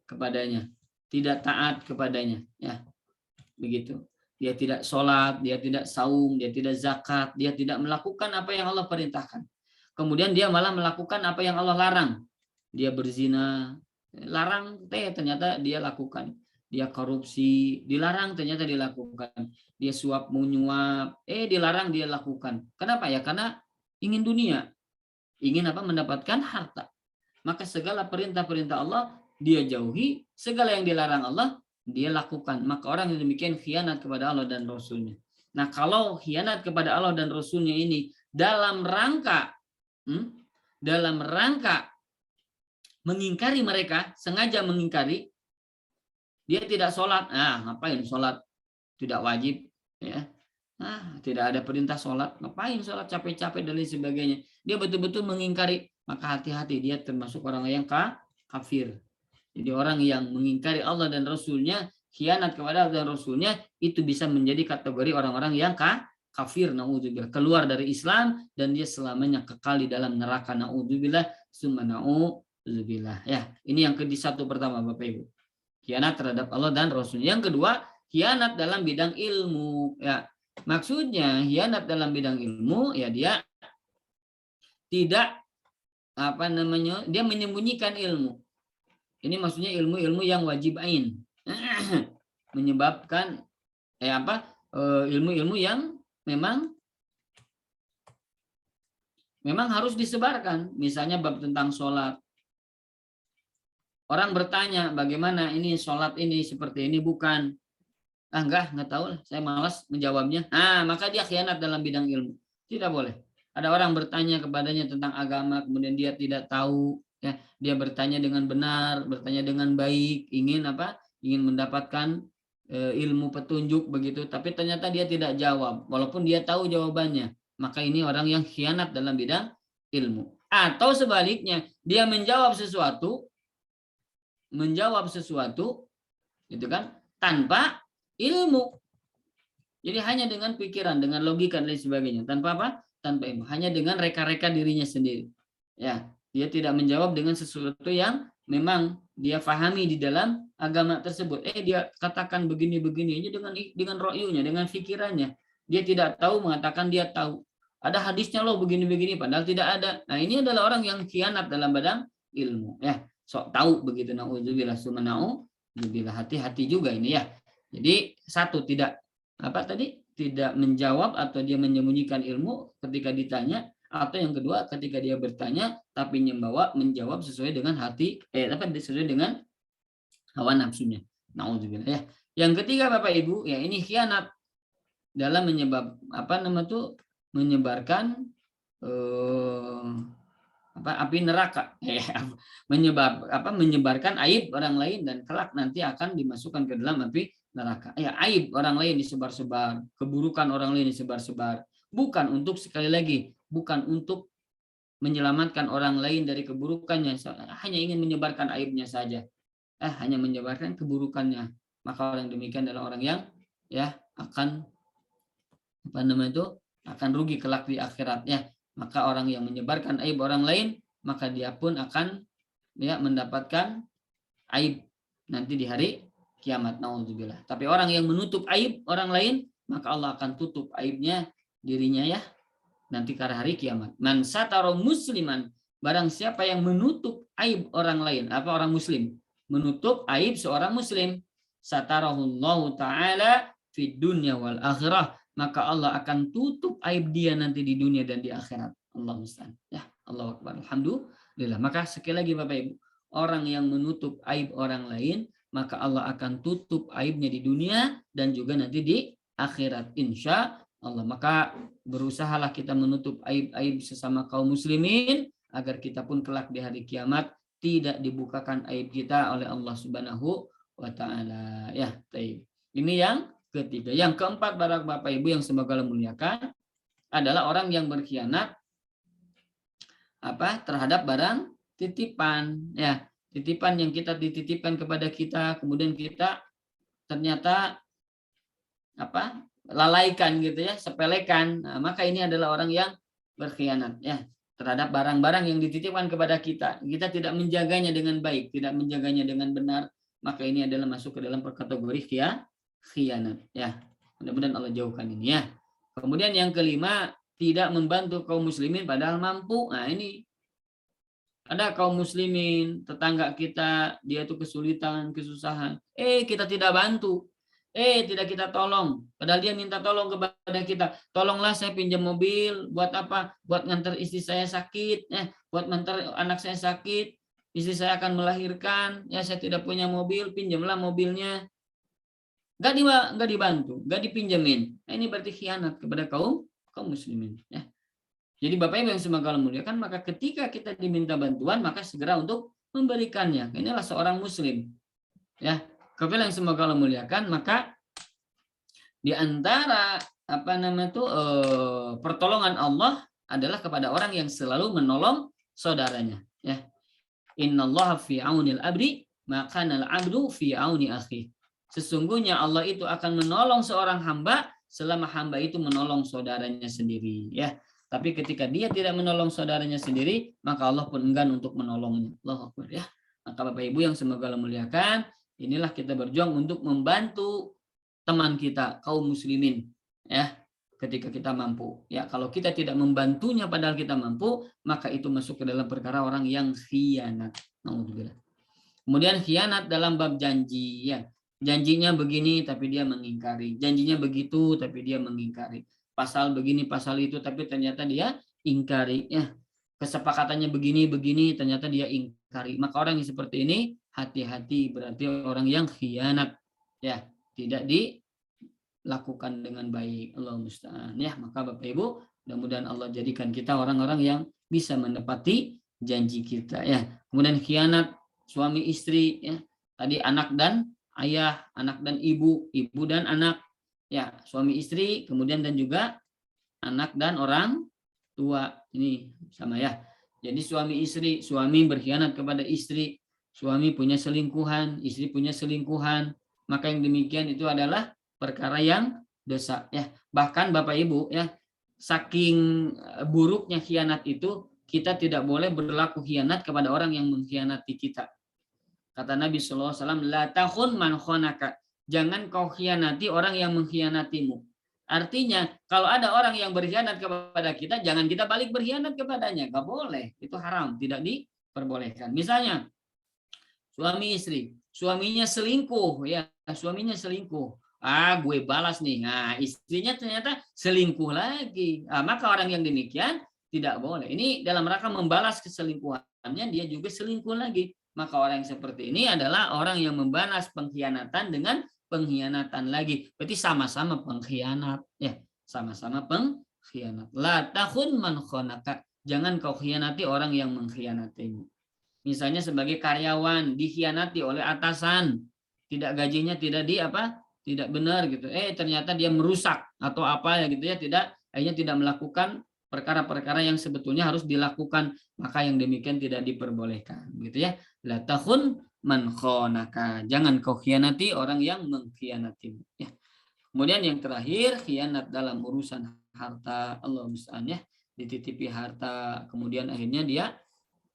kepadanya, tidak taat kepadanya ya. Begitu. Dia tidak sholat, dia tidak saum, dia tidak zakat, dia tidak melakukan apa yang Allah perintahkan. Kemudian dia malah melakukan apa yang Allah larang. Dia berzina, larang ternyata dia lakukan. Dia korupsi, dilarang ternyata dilakukan. Dia suap menyuap, dilarang dia lakukan. Kenapa ya? Karena ingin dunia. Ingin apa? Mendapatkan harta. Maka segala perintah-perintah Allah dia jauhi, segala yang dilarang Allah dia lakukan. Maka orang yang demikian khianat kepada Allah dan Rasulnya. Nah, kalau khianat kepada Allah dan Rasulnya ini dalam rangka mengingkari mereka, sengaja mengingkari, dia tidak sholat, ngapain sholat, tidak wajib ya, tidak ada perintah sholat, ngapain sholat, capek-capek dan lain sebagainya, dia betul-betul mengingkari, maka hati-hati, dia termasuk orang yang kafir. Jadi orang yang mengingkari Allah dan Rasulnya, khianat kepada Allah dan Rasulnya, itu bisa menjadi kategori orang-orang yang kafir, naudzubillah, keluar dari Islam, dan dia selamanya kekal di dalam neraka, naudzubillah, summa naudzubillah ya. Ini yang satu pertama Bapak Ibu, khianat terhadap Allah dan Rasulnya. Yang kedua, khianat dalam bidang ilmu ya. Maksudnya khianat dalam bidang ilmu ya, dia tidak dia menyembunyikan ilmu. Ini maksudnya ilmu-ilmu yang wajib ain. Menyebabkan ilmu-ilmu yang memang harus disebarkan. Misalnya bab tentang sholat. Orang bertanya bagaimana ini sholat ini seperti ini, bukan. Enggak tahu, saya malas menjawabnya. Maka dia khianat dalam bidang ilmu. Tidak boleh. Ada orang bertanya kepadanya tentang agama, kemudian dia tidak tahu. Ya, dia bertanya dengan benar, bertanya dengan baik, ingin mendapatkan ilmu petunjuk begitu, tapi ternyata dia tidak jawab walaupun dia tahu jawabannya, maka ini orang yang khianat dalam bidang ilmu. Atau sebaliknya, dia menjawab sesuatu gitu kan, tanpa ilmu. Jadi hanya dengan pikiran, dengan logika dan sebagainya, tanpa ilmu, hanya dengan reka-reka dirinya sendiri. Ya, dia tidak menjawab dengan sesuatu yang memang dia fahami di dalam agama tersebut. Dia katakan begini-begini dengan ro'yunya, dengan pikirannya. Dia tidak tahu mengatakan dia tahu. Ada hadisnya loh begini-begini, padahal tidak ada. Nah, ini adalah orang yang khianat dalam bidang ilmu. Ya, sok tahu begitu. Nauzubillah, hati-hati juga ini ya. Jadi satu, tidak menjawab atau dia menyembunyikan ilmu ketika ditanya, atau yang kedua ketika dia bertanya tapi menjawab sesuai dengan sesuai dengan hawa nafsunya. Nauzubillah ya. Yang ketiga Bapak Ibu, ya ini khianat dalam menyebarkan api neraka, menyebarkan aib orang lain dan kelak nanti akan dimasukkan ke dalam api neraka. Ya, aib orang lain disebar-sebar, keburukan orang lain disebar-sebar, bukan untuk, sekali lagi, bukan untuk menyelamatkan orang lain dari keburukannya, hanya ingin menyebarkan aibnya saja, hanya menyebarkan keburukannya. Maka orang demikian adalah orang yang akan akan rugi kelak di akhirat ya. Maka orang yang menyebarkan aib orang lain, maka dia pun akan mendapatkan aib nanti di hari kiamat. Nauzubillah. Tapi orang yang menutup aib orang lain, maka Allah akan tutup aibnya dirinya ya nanti ke hari kiamat. Man satara musliman, barang siapa yang menutup aib orang lain, orang muslim, menutup aib seorang muslim, satarahullahu taala fid dunya wal akhirah, maka Allah akan tutup aib dia nanti di dunia dan di akhirat. Allah musta'an. Ya, Allahu akbar. Alhamdulillah. Maka sekali lagi Bapak Ibu, orang yang menutup aib orang lain, maka Allah akan tutup aibnya di dunia dan juga nanti di akhirat insya Allah. Maka berusahalah kita menutup aib-aib sesama kaum muslimin agar kita pun kelak di hari kiamat tidak dibukakan aib kita oleh Allah Subhanahu wa taala. Ya, baik. Ini yang ketiga. Yang keempat, Bapak Ibu yang semoga Allah muliakan, adalah orang yang berkhianat terhadap barang titipan. Ya, titipan yang kita dititipkan kepada kita, kemudian kita ternyata lalaikan gitu ya, sepelekan. Nah, maka ini adalah orang yang berkhianat ya terhadap barang-barang yang dititipkan kepada kita. Kita tidak menjaganya dengan baik, tidak menjaganya dengan benar, maka ini adalah masuk ke dalam kategori khianat ya. Mudah-mudahan Allah jauhkan ini ya. Kemudian yang kelima, tidak membantu kaum muslimin padahal mampu. Nah, ini ada kaum muslimin, tetangga kita, dia itu kesulitan, kesusahan. Kita tidak bantu. Tidak kita tolong. Padahal dia minta tolong kepada kita. Tolonglah saya pinjam mobil. Buat apa? Buat ngantar istri saya sakit. Buat ngantar anak saya sakit. Istri saya akan melahirkan. Ya, saya tidak punya mobil. Pinjamlah mobilnya. Nggak dibantu. Nggak dipinjemin. Nah, ini berarti khianat kepada kaum muslimin. Ya. Jadi Bapak Ibu yang semoga Allah muliakan, maka ketika kita diminta bantuan, maka segera untuk memberikannya. Inilah seorang muslim. Ya. Kepada yang semoga Allah muliakan, maka di antara pertolongan Allah adalah kepada orang yang selalu menolong saudaranya. Ya. Innallaha fi aunil abdi, maka al abdu fi auni akhi. Sesungguhnya Allah itu akan menolong seorang hamba selama hamba itu menolong saudaranya sendiri. Ya. Tapi ketika dia tidak menolong saudaranya sendiri, maka Allah pun enggan untuk menolongnya. Allahu akbar ya. Maka Bapak Ibu yang semoga Allah muliakan, inilah kita berjuang untuk membantu teman kita kaum muslimin ya ketika kita mampu. Ya, kalau kita tidak membantunya padahal kita mampu, maka itu masuk ke dalam perkara orang yang khianat. Nauzubillah. Kemudian khianat dalam bab janji ya. Janjinya begini tapi dia mengingkari. Janjinya begitu tapi dia mengingkari. Pasal begini, pasal itu tapi ternyata dia ingkari ya. Kesepakatannya begini ternyata dia ingkari. Maka orang yang seperti ini hati-hati, berarti orang yang khianat ya, tidak dilakukan dengan baik. Allah musta'an ya. Maka Bapak Ibu, mudah-mudahan Allah jadikan kita orang-orang yang bisa menepati janji kita ya. Kemudian khianat suami istri ya. Tadi anak dan ayah, anak dan ibu, ibu dan anak ya, suami istri, kemudian dan juga anak dan orang tua. Ini sama ya. Jadi suami istri, suami berkhianat kepada istri, suami punya selingkuhan, istri punya selingkuhan, maka yang demikian itu adalah perkara yang dosa ya. Bahkan Bapak Ibu ya, saking buruknya khianat itu, kita tidak boleh berlaku khianat kepada orang yang mengkhianati kita. Kata Nabi SAW, la takhun man khonaka. Jangan kau khianati orang yang mengkhianatimu. Artinya, kalau ada orang yang berkhianat kepada kita, jangan kita balik berkhianat kepadanya. Gak boleh. Itu haram. Tidak diperbolehkan. Misalnya, suami istri. suaminya selingkuh, ya suaminya selingkuh. Gue balas nih. Nah, istrinya ternyata selingkuh lagi. Maka orang yang demikian tidak boleh. Ini dalam rangka membalas keselingkuhannya, dia juga selingkuh lagi. Maka orang yang seperti ini adalah orang yang membalas pengkhianatan dengan pengkhianatan lagi. Berarti sama-sama pengkhianat, ya, sama-sama pengkhianat. La takhun man khonaka. Jangan kau khianati orang yang mengkhianatimu. Misalnya sebagai karyawan dikhianati oleh atasan, tidak gajinya tidak tidak benar gitu. Ternyata dia merusak atau apa ya gitu ya, akhirnya tidak melakukan perkara-perkara yang sebetulnya harus dilakukan, maka yang demikian tidak diperbolehkan gitu ya. La takhun man khonaka. Jangan kau khianati orang yang mengkhianatimu ya. Kemudian yang terakhir, khianat dalam urusan harta. Allah musta'an ya, dititipi harta kemudian akhirnya dia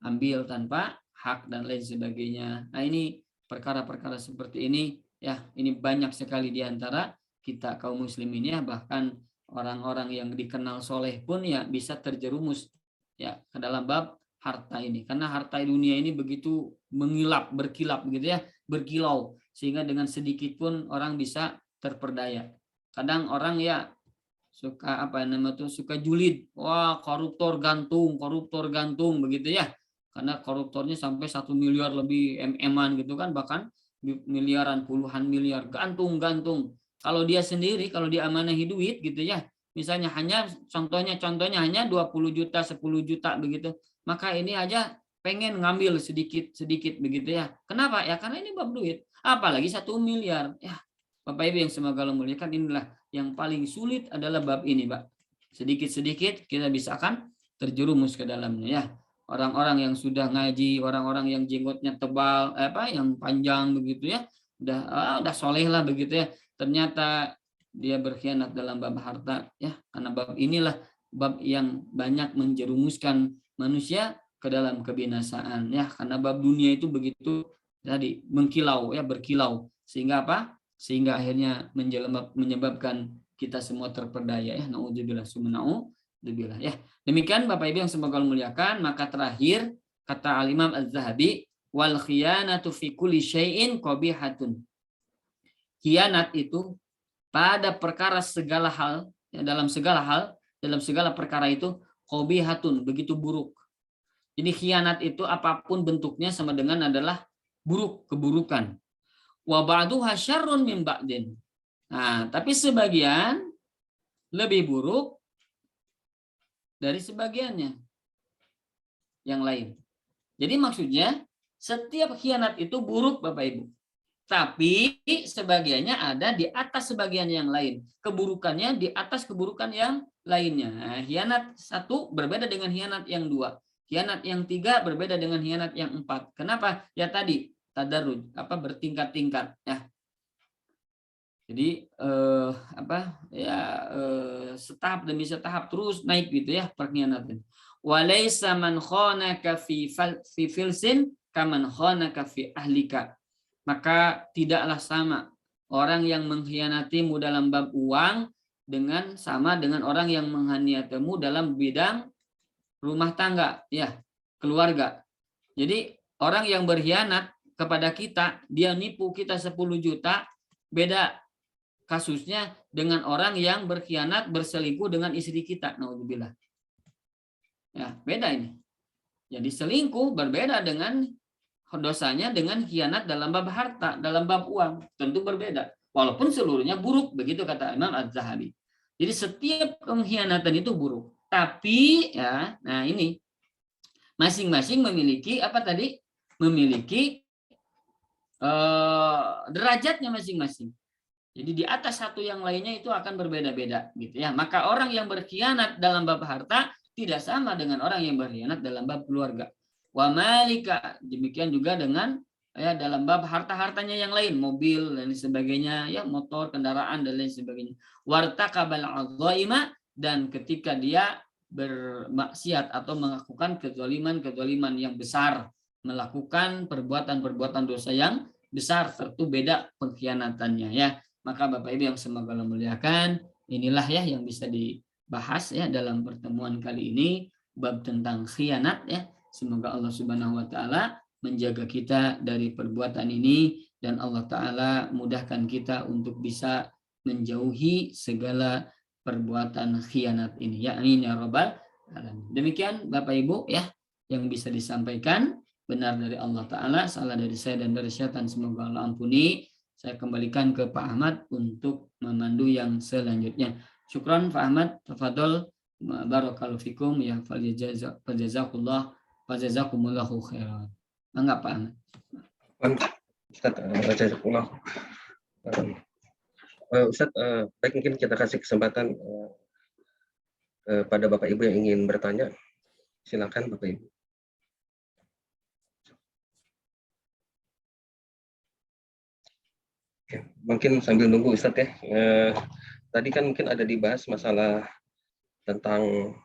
ambil tanpa hak dan lain sebagainya. Nah, ini perkara-perkara seperti ini ya, ini banyak sekali di antara kita kaum muslimin ya, bahkan orang-orang yang dikenal soleh pun ya bisa terjerumus ya ke dalam bab harta ini, karena harta dunia ini begitu berkilap gitu ya, berkilau, sehingga dengan sedikit pun orang bisa terperdaya. Kadang orang ya suka suka julid, wah koruptor gantung begitu ya, karena koruptornya sampai 1 miliar lebih MM-an gitu kan, bahkan miliaran, puluhan miliar gantung. Kalau dia sendiri, kalau dia amanahi duit gitu ya, misalnya hanya contohnya hanya 20 juta, 10 juta begitu, maka ini aja pengen ngambil sedikit begitu ya. Kenapa? Ya karena ini bab duit. Apalagi 1 miliar. Ya, Bapak Ibu yang semoga Allah muliakan, inilah yang paling sulit adalah bab ini, Pak. Sedikit-sedikit kita bisa akan terjerumus ke dalamnya ya. Orang-orang yang sudah ngaji, orang-orang yang jenggotnya tebal, yang panjang begitu ya, udah soleh lah begitu ya, ternyata dia berkhianat dalam bab harta ya, karena bab inilah bab yang banyak menjerumuskan manusia ke dalam kebinasaan ya, karena bab dunia itu begitu tadi berkilau sehingga sehingga akhirnya menyebabkan kita semua terperdaya ya. Naudzubillah sumna'udzubillah ya. Demikian Bapak Ibu yang semoga Allah muliakan. Maka terakhir kata Al-Imam Az-Zahabi, wal khiyanatu fi kulli syai'in qabihatun. Khianat itu pada perkara segala hal, ya, dalam segala perkara itu qabihatun, begitu buruk. Jadi khianat itu apapun bentuknya sama dengan adalah buruk, keburukan. Wa ba'duha syarrun min ba'din. Nah, tapi sebagian lebih buruk dari sebagiannya yang lain. Jadi maksudnya setiap khianat itu buruk Bapak Ibu. Tapi sebagiannya ada di atas sebagian yang lain. Keburukannya di atas keburukan yang lainnya. Nah, khianat satu berbeda dengan khianat yang dua. Khianat yang tiga berbeda dengan khianat yang empat. Kenapa? Ya tadi tadarruj, bertingkat-tingkat ya. Jadi setahap demi setahap terus naik gitu ya perkhianatan. Walaysa man khanaka fi filsin kaman khanaka fi ahlika. Maka tidaklah sama orang yang mengkhianatimu dalam bab uang sama dengan orang yang mengkhianatimu dalam bidang rumah tangga ya, keluarga. Jadi orang yang berkhianat kepada kita, dia nipu kita 10 juta, beda kasusnya dengan orang yang berkhianat berselingkuh dengan istri kita. Naudzubillah. Ya, beda ini. Jadi selingkuh berbeda dengan dosanya dengan khianat dalam bab harta, dalam bab uang, tentu berbeda. Walaupun seluruhnya buruk, begitu kata Imam Az-Zahabi. Jadi setiap pengkhianatan itu buruk. Tapi ya, nah ini masing-masing memiliki memiliki derajatnya masing-masing. Jadi di atas satu yang lainnya itu akan berbeda-beda gitu ya. Maka orang yang berkhianat dalam bab harta tidak sama dengan orang yang berkhianat dalam bab keluarga. Wa malika, demikian juga dengan ya dalam bab harta-hartanya yang lain, mobil dan sebagainya, ya motor, kendaraan dan lain sebagainya. Wartaqabal adzaima, dan ketika dia bermaksiat atau melakukan kezaliman yang besar, melakukan perbuatan dosa yang besar, tentu beda pengkhianatannya ya. Maka Bapak Ibu yang semoga Allah muliakan, inilah ya yang bisa dibahas ya dalam pertemuan kali ini, bab tentang khianat ya. Semoga Allah Subhanahu wa taala menjaga kita dari perbuatan ini dan Allah Ta'ala mudahkan kita untuk bisa menjauhi segala perbuatan khianat ini. Ya amin ya rabbal alamin. Demikian Bapak Ibu ya yang bisa disampaikan, benar dari Allah Ta'ala, salah dari saya dan dari syaitan semoga Allah ampuni. Saya kembalikan ke Pak Ahmad untuk memandu yang selanjutnya. Syukran Pak Ahmad, tafadhol, barakallahu fikum ya, fajazakumullahu khairan. Enggak Pak Ahmad. Ustaz, jazakallah. Ustaz, baik, mungkin kita kasih kesempatan pada Bapak Ibu yang ingin bertanya. Silakan Bapak Ibu. Oke, mungkin sambil nunggu Ustaz ya. Tadi kan mungkin ada dibahas masalah tentang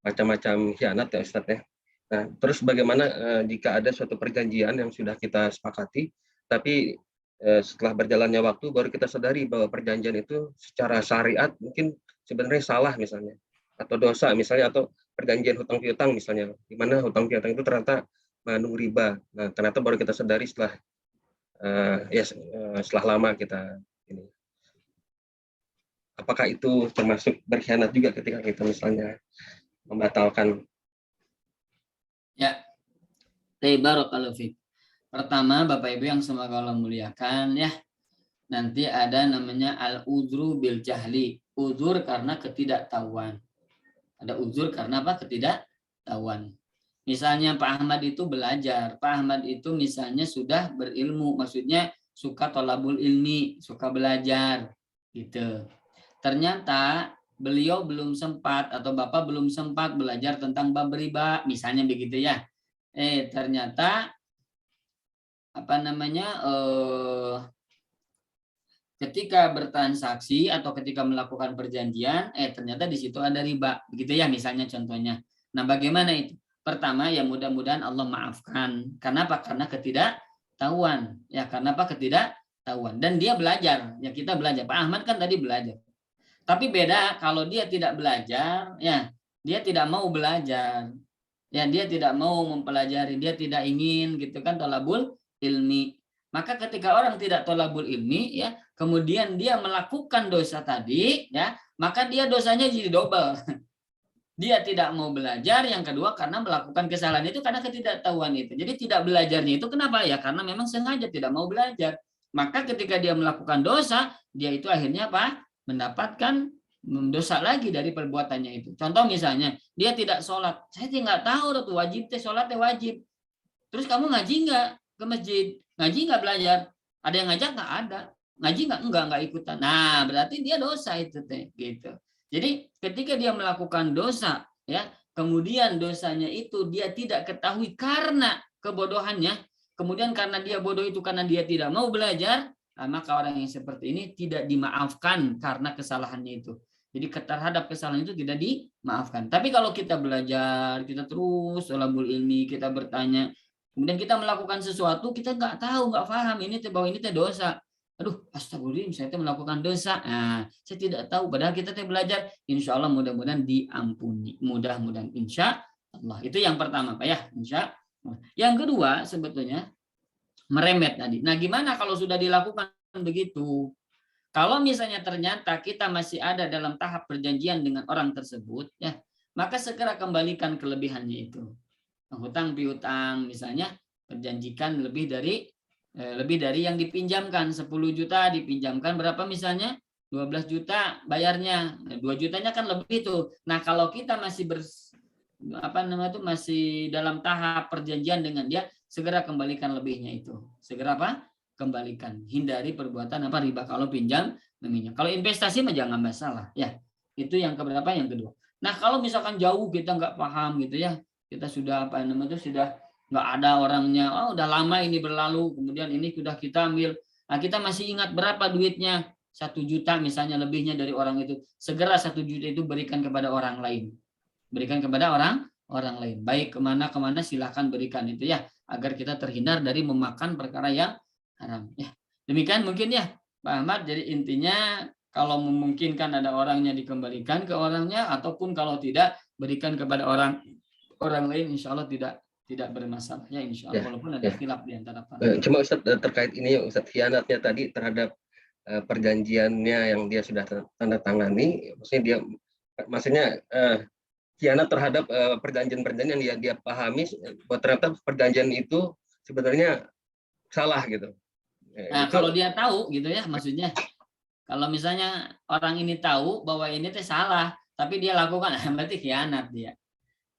macam-macam khianat ya Ustaz ya. Nah, terus bagaimana jika ada suatu perjanjian yang sudah kita sepakati, tapi setelah berjalannya waktu baru kita sadari bahwa perjanjian itu secara syariat mungkin sebenarnya salah misalnya, atau dosa misalnya, atau perjanjian hutang piutang misalnya, di mana hutang piutang itu ternyata mengandung riba. Nah, ternyata baru kita sadari setelah setelah lama kita ini. Apakah itu termasuk berkhianat juga ketika kita misalnya membatalkan? Ya, barakallahu fiik. Pertama, Bapak Ibu yang semoga Allah muliakan ya, nanti ada namanya al-udhru bil jahli. Uzur karena ketidaktahuan. Ada uzur karena apa? Ketidaktahuan. Misalnya Pak Ahmad itu belajar. Pak Ahmad itu misalnya sudah berilmu, maksudnya suka tolabul ilmi, suka belajar gitu. Ternyata beliau belum sempat atau Bapak belum sempat belajar tentang bab riba, misalnya begitu ya. Ternyata ketika bertransaksi atau ketika melakukan perjanjian, ternyata di situ ada riba, begitu ya misalnya contohnya. Nah, bagaimana itu? Pertama, ya mudah-mudahan Allah maafkan. Kenapa? Karena ketidaktahuan. Ya, karena apa? Ketidaktahuan. Dan dia belajar. Ya, kita belajar. Pak Ahmad kan tadi belajar. Tapi beda kalau dia tidak belajar, ya, dia tidak mau belajar. Ya, dia tidak mau mempelajari, dia tidak ingin gitu kan, tolabul ilmi. Maka ketika orang tidak tolabul ilmi, ya, kemudian dia melakukan dosa tadi, ya, maka dia dosanya jadi double. Dia tidak mau belajar, yang kedua karena melakukan kesalahan itu karena ketidaktahuan itu. Jadi tidak belajarnya itu kenapa? Ya karena memang sengaja tidak mau belajar. Maka ketika dia melakukan dosa, dia itu akhirnya apa? Mendapatkan dosa lagi dari perbuatannya itu. Contoh misalnya, dia tidak sholat. Saya tidak tahu tuh wajib teh sholat teh wajib. Terus kamu ngaji nggak ke masjid? Ngaji nggak belajar? Ada yang ngajak nggak? Ada. Ngaji nggak ikutan. Nah, berarti dia dosa itu teh gitu. Jadi ketika dia melakukan dosa, ya, kemudian dosanya itu dia tidak ketahui karena kebodohannya, kemudian karena dia bodoh itu karena dia tidak mau belajar, maka orang yang seperti ini tidak dimaafkan karena kesalahannya itu. Jadi terhadap kesalahan itu tidak dimaafkan. Tapi kalau kita belajar, kita terus thalabul ilmi, kita bertanya, kemudian kita melakukan sesuatu, kita nggak tahu, nggak paham ini bahwa ini dosa. Aduh, astagfirullahaladzim, saya melakukan dosa. Nah, saya tidak tahu. Padahal kita belajar. Insya Allah mudah-mudahan diampuni. Mudah-mudahan insya Allah. Itu yang pertama, Pak ya. Insya Allah. Yang kedua, sebetulnya meremet tadi. Nah, gimana kalau sudah dilakukan begitu? Kalau misalnya ternyata kita masih ada dalam tahap perjanjian dengan orang tersebut, ya, maka segera kembalikan kelebihannya itu. Hutang piutang, misalnya perjanjikan lebih dari yang dipinjamkan, 10 juta dipinjamkan berapa misalnya 12 juta bayarnya, 2 jutanya kan lebih tuh. Nah, kalau kita masih masih dalam tahap perjanjian dengan dia, segera kembalikan lebihnya itu. Segera apa? Kembalikan. Hindari perbuatan riba kalau pinjam meminjam. Kalau investasi mah jangan masalah, ya. Itu yang keberapa? Yang kedua. Nah, kalau misalkan jauh kita nggak paham gitu ya, kita sudah sudah nggak ada orangnya, udah lama ini berlalu, kemudian ini sudah kita ambil, nah kita masih ingat berapa duitnya, 1 juta misalnya lebihnya dari orang itu, segera 1 juta itu berikan kepada orang lain, orang lain, baik kemana silahkan berikan itu ya, agar kita terhindar dari memakan perkara yang haram ya. Demikian mungkin ya Pak Ahmad. Jadi intinya kalau memungkinkan ada orangnya dikembalikan ke orangnya, ataupun kalau tidak berikan kepada orang lain, insya Allah tidak tidak bermasalah ya insya Ya, Allah, walaupun ada ya. khilaf di antara para Cuma Ustaz terkait ini Ustaz, khianatnya tadi terhadap perjanjiannya yang dia sudah tanda tangani, maksudnya khianat terhadap perjanjian-perjanjian yang dia pahami bahwa ternyata perjanjian itu sebenarnya salah gitu. Nah, Itu kalau dia tahu gitu ya, maksudnya kalau misalnya orang ini tahu bahwa ini teh salah, tapi dia lakukan, berarti khianat dia.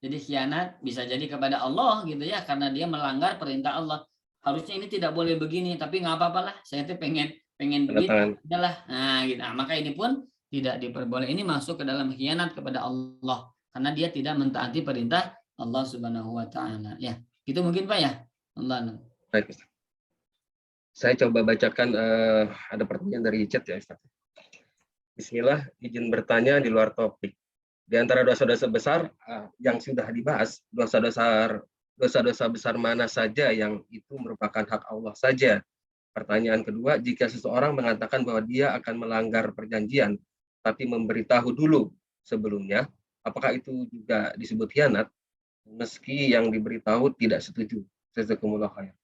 Jadi khianat bisa jadi kepada Allah gitu ya, karena dia melanggar perintah Allah. Harusnya ini tidak boleh begini, tapi nggak apa-apa lah. Saya tuh pengen tanda begitu, tangan. adalah. Nah, gitu. Nah, maka ini pun tidak diperboleh. Ini masuk ke dalam khianat kepada Allah, karena dia tidak mentaati perintah Allah Subhanahu Wa Taala. Ya, itu mungkin Pak ya. Allah. Baik, Ustaz. Saya coba bacakan ada pertanyaan dari chat ya Ustaz. Bismillah, izin bertanya di luar topik. Di antara dosa-dosa besar yang sudah dibahas, dosa-dosa besar mana saja yang itu merupakan hak Allah saja? Pertanyaan kedua, jika seseorang mengatakan bahwa dia akan melanggar perjanjian, tapi memberitahu dulu sebelumnya, apakah itu juga disebut khianat, meski yang diberitahu tidak setuju? Jazakumullah khair.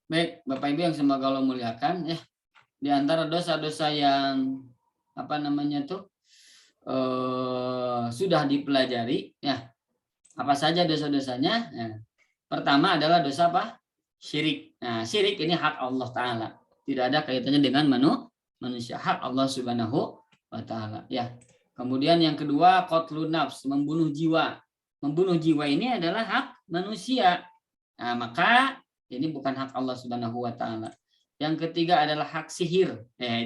Baik, Bapak Ibu yang semoga Allah muliakan ya. Di antara dosa-dosa yang apa namanya tuh sudah dipelajari ya, apa saja dosa-dosanya ya. Pertama adalah dosa apa? Syirik. Nah, syirik ini hak Allah Ta'ala, tidak ada kaitannya dengan manusia, hak Allah Subhanahu Wa Ta'ala ya. Kemudian yang kedua, qatlun nafs, membunuh jiwa. Membunuh jiwa ini adalah hak manusia. Nah, maka ini bukan hak Allah Subhanahu Wa Ta'ala. Yang ketiga adalah hak sihir.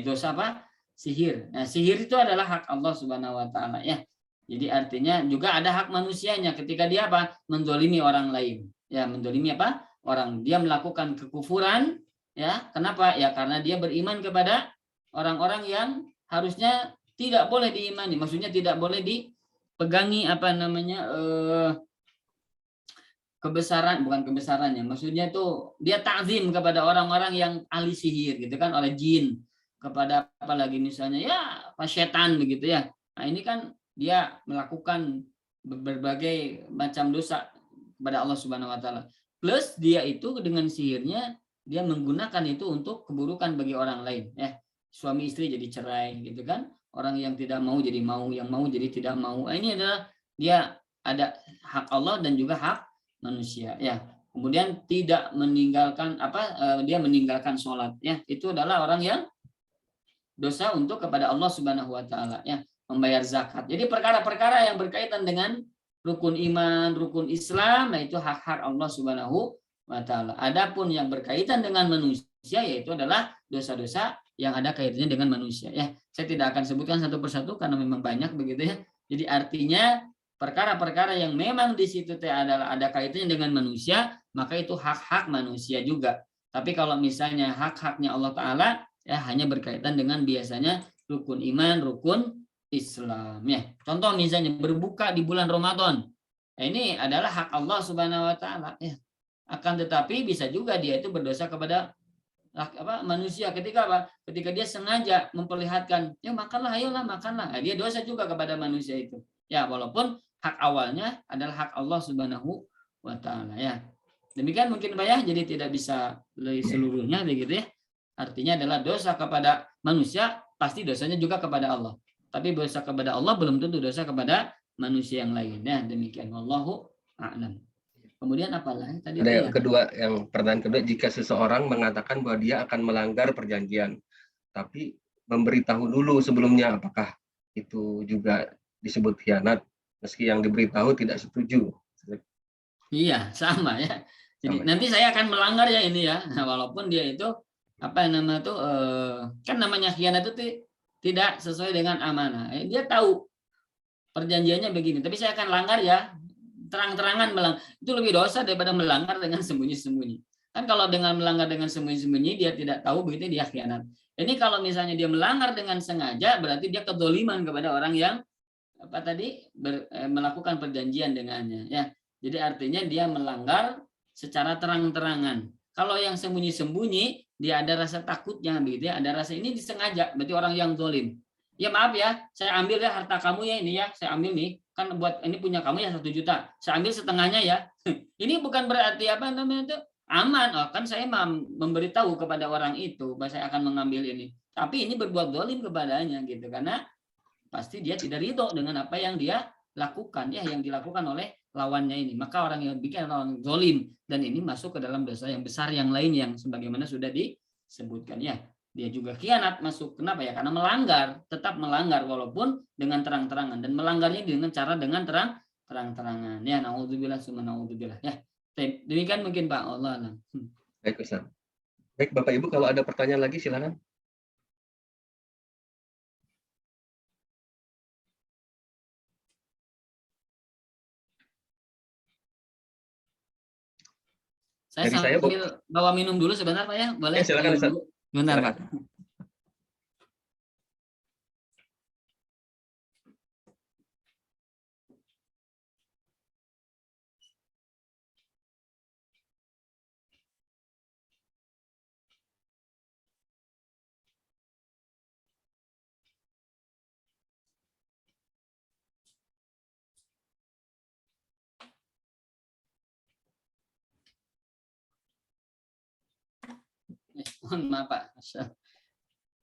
Dosa apa? Sihir. Nah, sihir itu adalah hak Allah Subhanahu Wa Ta'ala ya. Jadi artinya juga ada hak manusianya ketika dia apa? Menzalimi orang lain. Ya, menzalimi apa? Orang. Dia melakukan kekufuran ya. Kenapa? Ya karena dia beriman kepada orang-orang yang harusnya tidak boleh diimani. Maksudnya tidak boleh dipegangi apa namanya kebesaran, bukan kebesarannya, maksudnya itu dia takzim kepada orang-orang yang ahli sihir gitu kan, oleh jin, kepada apalagi misalnya ya pas setan begitu ya. Nah, ini kan dia melakukan berbagai macam dosa kepada Allah Subhanahu Wa Ta'ala. Plus dia itu dengan sihirnya dia menggunakan itu untuk keburukan bagi orang lain ya. Suami istri jadi cerai gitu kan, orang yang tidak mau jadi mau, yang mau jadi tidak mau. Nah, ini adalah dia ada hak Allah dan juga hak manusia ya. Kemudian tidak meninggalkan dia meninggalkan sholat ya, itu adalah orang yang dosa untuk kepada Allah Subhanahu Wa Ta'ala ya. Membayar zakat, jadi perkara-perkara yang berkaitan dengan rukun iman, rukun Islam, nah itu hak-hak Allah Subhanahu Wa Ta'ala. Adapun yang berkaitan dengan manusia, yaitu adalah dosa-dosa yang ada kaitannya dengan manusia ya. Saya tidak akan sebutkan satu persatu karena memang banyak begitu ya. Jadi artinya perkara-perkara yang memang di situ adalah ada kaitannya dengan manusia, maka itu hak-hak manusia juga. Tapi kalau misalnya hak-haknya Allah Ta'ala ya hanya berkaitan dengan biasanya rukun iman, rukun Islam ya. Contoh misalnya berbuka di bulan Ramadan. Nah, ini adalah hak Allah Subhanahu Wa Ta'ala ya. Akan tetapi bisa juga dia itu berdosa kepada manusia ketika apa? Ketika dia sengaja memperlihatkan, ya makanlah, ayolah makanlah. Nah, dia dosa juga kepada manusia itu. Ya, walaupun hak awalnya adalah hak Allah Subhanahu Wa Ta'ala ya. Demikian mungkin Pak ya, jadi tidak bisa seluruhnya begitu ya. Artinya adalah dosa kepada manusia pasti dosanya juga kepada Allah. Tapi dosa kepada Allah belum tentu dosa kepada manusia yang lain. Ya, demikian wallahu a'lam. Kemudian apalah tadi ada yang ya? kedua, pertanyaan kedua, jika seseorang mengatakan bahwa dia akan melanggar perjanjian, tapi memberitahu dulu sebelumnya, apakah itu juga disebut khianat meski yang diberitahu tidak setuju? Iya, sama ya. Jadi Sama. nanti saya akan melanggar ya ini ya. Nah, walaupun dia itu apa nama tuh kan namanya khianat itu tidak sesuai dengan amanah. Dia tahu perjanjiannya begini, tapi saya akan langgar ya. Terang-terangan melanggar. Itu lebih dosa daripada melanggar dengan sembunyi-sembunyi. Kan kalau dengan melanggar dengan sembunyi-sembunyi dia tidak tahu, begitu dia khianat. Ini kalau misalnya dia melanggar dengan sengaja, berarti dia kezaliman kepada orang yang melakukan perjanjian dengannya ya. Jadi artinya dia melanggar secara terang-terangan. Kalau yang sembunyi-sembunyi dia ada rasa takutnya begitu ya, ada rasa ini disengaja, berarti orang yang zalim. ya maaf ya, saya ambil ya harta kamu ya ini ya, saya ambil nih, kan buat ini punya kamu ya 1 juta, saya ambil setengahnya ya. Ini bukan berarti apa namanya itu aman, oh, kan saya memberitahu kepada orang itu bahwa saya akan mengambil ini, tapi ini berbuat zalim kepadanya gitu, karena pasti dia tidak ridho dengan apa yang dia lakukan ya, yang dilakukan oleh lawannya ini. Maka orang yang bikin orang zalim, dan ini masuk ke dalam dosa yang besar yang lain yang sebagaimana sudah disebutkan ya. Dia juga khianat masuk. Kenapa ya? Karena melanggar, tetap melanggar walaupun dengan terang-terangan, dan melanggarnya dengan cara dengan terang-terangan. Ya, naudzubillah summa naudzubillah ya. Demikian mungkin Pak, Allah alam. Baik Ustaz. Baik Bapak Ibu, kalau ada pertanyaan lagi silakan. Saya sambil bawa minum dulu sebentar Pak ya, boleh? Silakan Ustaz. Sebentar Pak. Mohon maaf Pak.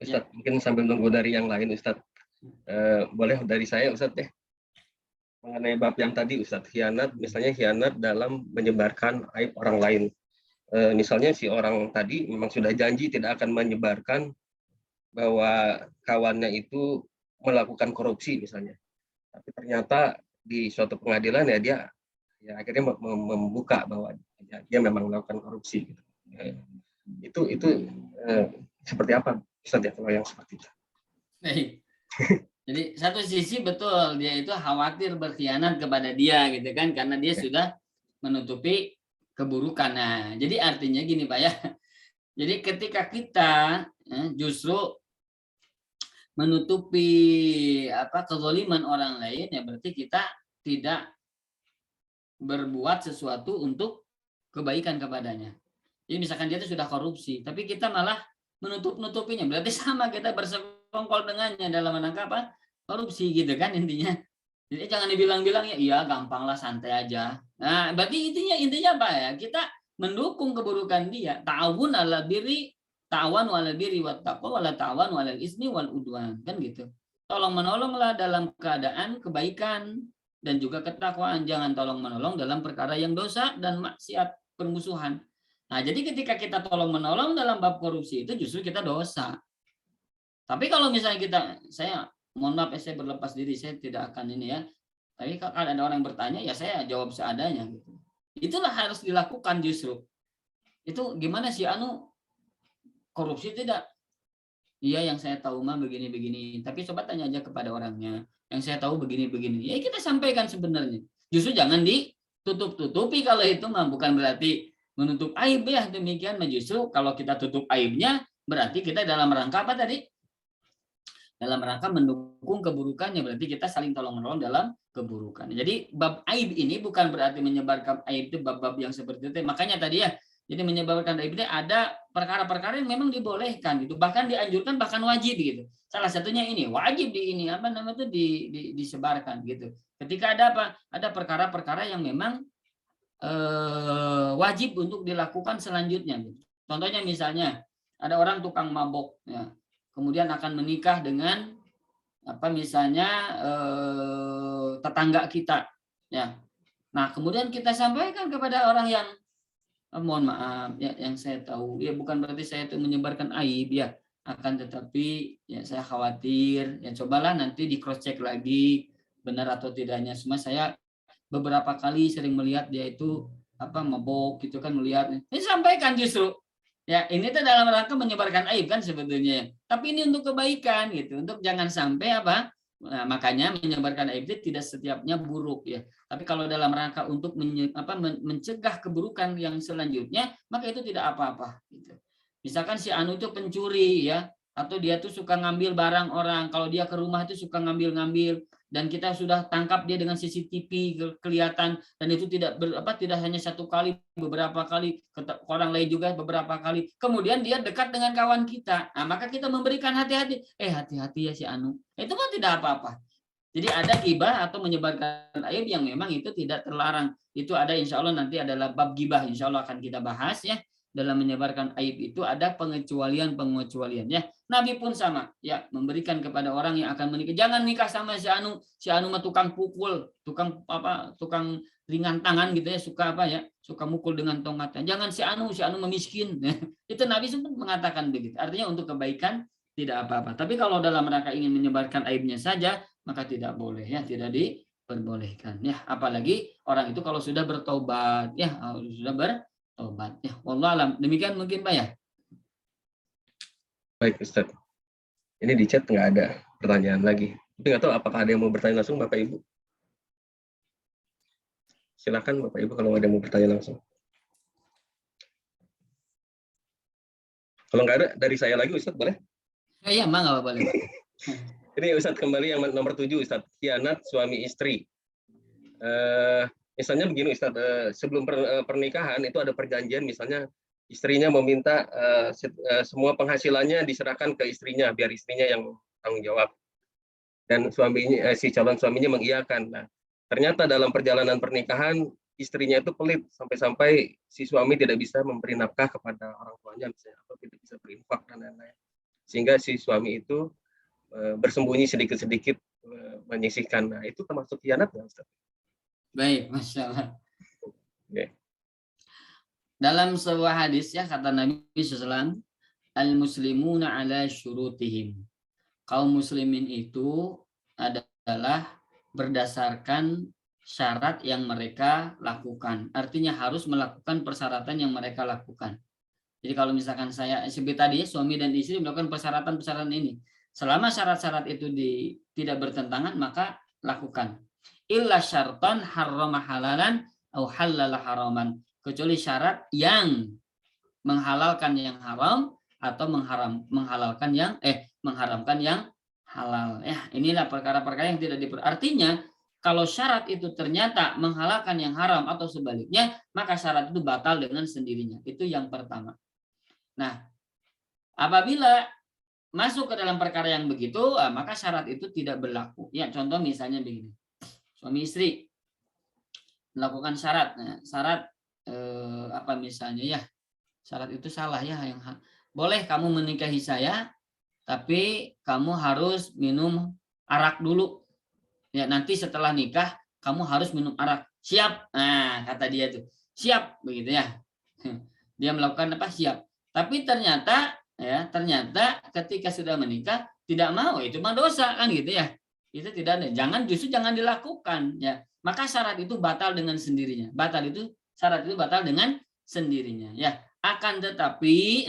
Ustaz, mungkin sambil nunggu dari yang lain Ustaz. Boleh dari saya Ustaz ya. Mengenai bab yang tadi Ustaz, khianat, misalnya khianat dalam menyebarkan aib orang lain. Misalnya si orang tadi memang sudah janji tidak akan menyebarkan bahwa kawannya itu melakukan korupsi misalnya. Tapi ternyata di suatu pengadilan ya dia ya akhirnya membuka bahwa dia memang melakukan korupsi gitu. Itu seperti apa Ustaz ya kalau yang seperti itu? Jadi satu sisi betul dia itu khawatir berkhianat kepada dia gitu kan, karena dia sudah menutupi keburukan. Nah, jadi artinya gini Pak ya. Jadi ketika kita justru menutupi kezaliman orang lain, ya berarti kita tidak berbuat sesuatu untuk kebaikan kepadanya. Jadi misalkan dia itu sudah korupsi, tapi kita malah menutup-nutupinya, berarti sama kita bersekongkol dengannya dalam rangka apa? Korupsi gitu kan intinya. Jadi jangan dibilang-bilang ya iya gampang lah, santai aja. Nah, berarti intinya apa ya? Kita mendukung keburukan dia. Ta'awun 'alal birri, ta'awanu 'alal birri wat taqwa wala ta'awanu 'alal ismi wal udwan, kan gitu. Tolong menolonglah dalam keadaan kebaikan dan juga ketakwaan, jangan tolong menolong dalam perkara yang dosa dan maksiat, permusuhan. Nah, jadi ketika kita tolong menolong dalam bab korupsi itu justru kita dosa. Tapi kalau misalnya saya mohon maaf saya berlepas diri, saya tidak akan ini ya. Tapi kalau ada orang yang bertanya ya saya jawab seadanya gitu. Itulah harus dilakukan justru. Itu gimana sih korupsi tidak? Iya yang saya tahu mah begini-begini. Tapi coba tanya aja kepada orangnya. Yang saya tahu begini-begini. Ya kita sampaikan sebenarnya. Justru jangan ditutup-tutupi, kalau itu mah bukan berarti menutup aib ya, demikian justru kalau kita tutup aibnya berarti kita dalam rangka apa tadi? Dalam rangka mendukung keburukannya, berarti kita saling tolong-menolong dalam keburukan. Jadi bab aib ini bukan berarti menyebarkan aib itu bab-bab yang seperti itu. Makanya tadi ya, jadi menyebarkan aib itu ada perkara-perkara yang memang dibolehkan gitu, bahkan dianjurkan, bahkan wajib gitu. Salah satunya ini wajib disebarkan gitu. Ketika ada apa? Ada perkara-perkara yang memang wajib untuk dilakukan selanjutnya. Contohnya misalnya ada orang tukang mabok, ya, kemudian akan menikah dengan misalnya tetangga kita, ya. Nah kemudian kita sampaikan kepada orang yang mohon maaf ya, yang saya tahu ya bukan berarti saya itu menyebarkan aib ya, akan tetapi ya saya khawatir ya, cobalah nanti di cross check lagi benar atau tidaknya. Semua saya beberapa kali sering melihat dia itu mabok gitu kan, melihat ini sampaikan justru ya, ini tuh dalam rangka menyebarkan aib kan sebetulnya, tapi ini untuk kebaikan gitu, untuk jangan sampai nah, makanya menyebarkan aib itu tidak setiapnya buruk ya, tapi kalau dalam rangka untuk mencegah keburukan yang selanjutnya, maka itu tidak apa-apa gitu. Misalkan si Anu itu pencuri ya, atau dia tuh suka ngambil barang orang, kalau dia ke rumah itu suka ngambil-ngambil. dan kita sudah tangkap dia dengan CCTV kelihatan, dan itu tidak tidak hanya satu kali, beberapa kali, orang lain juga beberapa kali, kemudian dia dekat dengan kawan kita, nah, maka kita memberikan hati-hati, hati-hati ya si Anu, itu kan tidak apa-apa. Jadi ada gibah atau menyebarkan aib yang memang itu tidak terlarang. Itu ada, insya Allah nanti adalah bab gibah, insya Allah akan kita bahas ya. Dalam menyebarkan aib itu ada pengecualian ya. Nabi pun sama ya, memberikan kepada orang yang akan menikah, jangan nikah sama si Anu mah tukang pukul, tukang ringan tangan gitu ya, suka mukul dengan tongkatnya. Jangan si Anu memiskin. Itu Nabi sempat mengatakan begitu. Artinya untuk kebaikan tidak apa-apa. Tapi kalau dalam rangka ingin menyebarkan aibnya saja, maka tidak boleh ya, tidak diperbolehkan ya. Apalagi orang itu kalau sudah bertobat ya, sudah bertobat ya. Wallahu alam. Demikian mungkin Pak ya. Baik Ustaz. Ini di chat nggak ada pertanyaan lagi. Tapi nggak tahu apakah ada yang mau bertanya langsung Bapak Ibu. Silakan Bapak Ibu kalau ada yang mau bertanya langsung. Kalau nggak ada dari saya lagi Ustaz boleh? Iya, nggak boleh. Ini Ustadz kembali yang nomor 7 Ustadz, khianat suami istri. Misalnya begini Ustadz, sebelum pernikahan itu ada perjanjian, misalnya istrinya meminta semua penghasilannya diserahkan ke istrinya biar istrinya yang tanggung jawab, dan si calon suaminya mengiyakan. Nah, ternyata dalam perjalanan pernikahan istrinya itu pelit sampai si suami tidak bisa memberi nafkah kepada orang tuanya misalnya, atau tidak bisa berinfak dan lain-lain, sehingga si suami itu bersembunyi sedikit-sedikit menyisihkan. Nah, itu termasuk khianat nggak, Ustaz? Baik, Masya Allah. Okay. Dalam sebuah hadis ya, kata Nabi SAW, al-muslimuna ala syurutihim. Kaum muslimin itu adalah berdasarkan syarat yang mereka lakukan. Artinya harus melakukan persyaratan yang mereka lakukan. Jadi kalau misalkan saya seperti tadi, suami dan istri melakukan persyaratan ini, selama syarat-syarat itu tidak bertentangan, maka lakukan. Illa syartan harrama halalan au halala haraman. Kecuali syarat yang menghalalkan yang haram atau mengharamkan yang halal. Ya, inilah perkara-perkara yang tidak artinya kalau syarat itu ternyata menghalalkan yang haram atau sebaliknya, maka syarat itu batal dengan sendirinya. Itu yang pertama. Nah, apabila masuk ke dalam perkara yang begitu, maka syarat itu tidak berlaku. Ya, contoh misalnya begini, suami istri melakukan syarat, misalnya ya, syarat itu salah ya, yang boleh kamu menikahi saya, tapi kamu harus minum arak dulu. Ya, nanti setelah nikah kamu harus minum arak. Siap. Nah, kata dia tuh, siap begitu ya. Dia melakukan siap. Tapi ternyata ketika sudah menikah tidak mau, itu mah dosa kan gitu ya. Itu tidak ada. Jangan dilakukan ya. Maka syarat itu batal dengan sendirinya. Syarat itu batal dengan sendirinya ya. Akan tetapi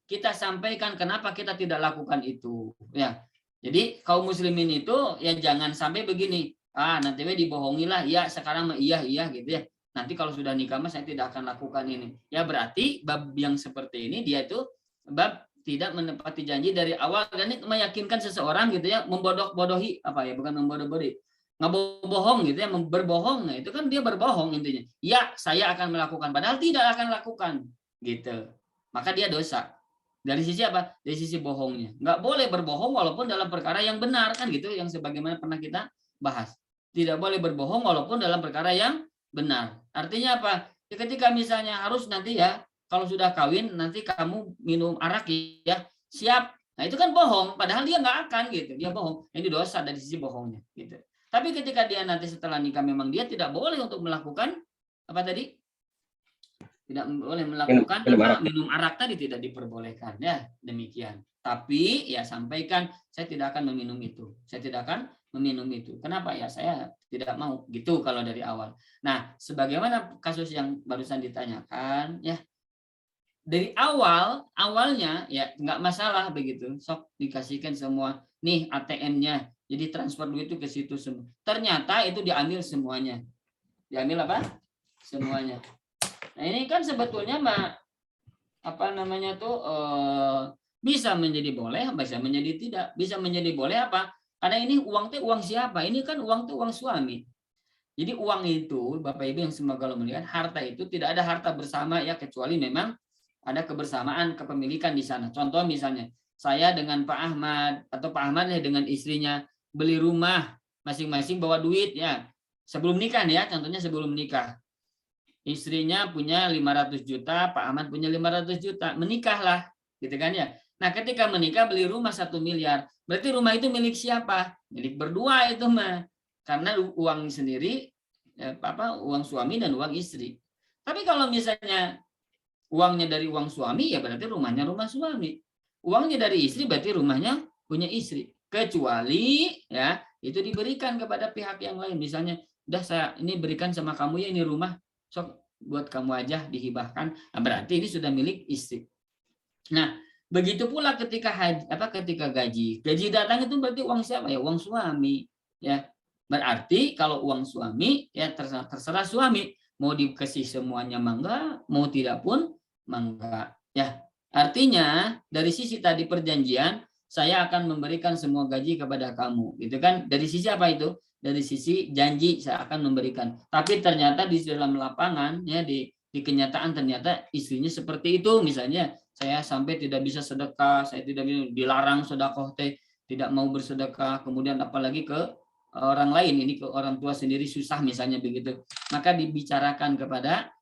kita sampaikan kenapa kita tidak lakukan itu ya. Jadi kaum muslimin itu ya jangan sampai begini. Nanti dibohongilah, ya sekarang iya gitu ya. Nanti kalau sudah nikah saya tidak akan lakukan ini. Ya berarti bab yang seperti ini dia itu bab tidak menepati janji dari awal, dan ini meyakinkan seseorang gitu ya, membodoh-bodohi bukan membodoh-bodohi. Ngebohong gitu ya, berbohong. Nah, itu kan dia berbohong intinya. Ya, saya akan melakukan padahal tidak akan lakukan gitu. Maka dia dosa. Dari sisi apa? Dari sisi bohongnya. Nggak boleh berbohong walaupun dalam perkara yang benar kan gitu, yang sebagaimana pernah kita bahas. Tidak boleh berbohong walaupun dalam perkara yang benar. Artinya apa? Ya, ketika misalnya harus nanti ya, kalau sudah kawin nanti kamu minum arak ya, siap. Nah itu kan bohong, padahal dia nggak akan gitu. Dia bohong. Ini dosa dari sisi bohongnya gitu. Tapi ketika dia nanti setelah nikah memang dia tidak boleh untuk melakukan tidak boleh melakukan minum arak tadi, tidak diperbolehkan ya, demikian. Tapi ya sampaikan, saya tidak akan meminum itu. Saya tidak akan meminum itu. Kenapa ya? Saya tidak mau gitu kalau dari awal. Nah, sebagaimana kasus yang barusan ditanyakan ya, dari awalnya ya nggak masalah begitu. Sok dikasihkan semua nih ATM-nya. Jadi transfer duit itu ke situ semua. Ternyata itu diambil semuanya. Diambil semuanya. Nah, ini kan sebetulnya bisa menjadi boleh, bisa menjadi tidak. Bisa menjadi boleh apa? Karena ini uang itu uang siapa? Ini kan uang itu uang suami. Jadi uang itu, Bapak Ibu yang semoga Allah melihat, harta itu tidak ada harta bersama ya, kecuali memang ada kebersamaan kepemilikan di sana. Contoh misalnya, saya dengan Pak Ahmad atau Pak Ahmad dengan istrinya beli rumah, masing-masing bawa duit ya. Sebelum nikah ya, contohnya sebelum nikah. Istrinya punya 500 juta, Pak Ahmad punya 500 juta, menikahlah, gitu kan ya. Nah, ketika menikah beli rumah 1 miliar, berarti rumah itu milik siapa? Milik berdua itu mah. Karena uang sendiri uang suami dan uang istri. Tapi kalau misalnya uangnya dari uang suami, ya berarti rumahnya rumah suami. Uangnya dari istri berarti rumahnya punya istri. Kecuali ya itu diberikan kepada pihak yang lain. Misalnya, udah saya ini berikan sama kamu ya, ini rumah, sok buat kamu aja dihibahkan. Nah, berarti ini sudah milik istri. Nah, begitu pula ketika ketika gaji datang itu berarti uang siapa ya? Uang suami ya. Berarti kalau uang suami ya terserah suami mau dikasih semuanya mangga, mau tidak pun mangga ya. Artinya dari sisi tadi perjanjian, saya akan memberikan semua gaji kepada kamu, gitu kan? Dari sisi apa itu? Dari sisi janji saya akan memberikan. Tapi ternyata di dalam lapangan ya, di kenyataan ternyata istrinya seperti itu. Misalnya saya sampai tidak bisa sedekah, saya tidak dilarang sedekah, tidak mau bersedekah, kemudian apalagi ke orang lain, ini ke orang tua sendiri susah misalnya begitu, maka dibicarakan kepada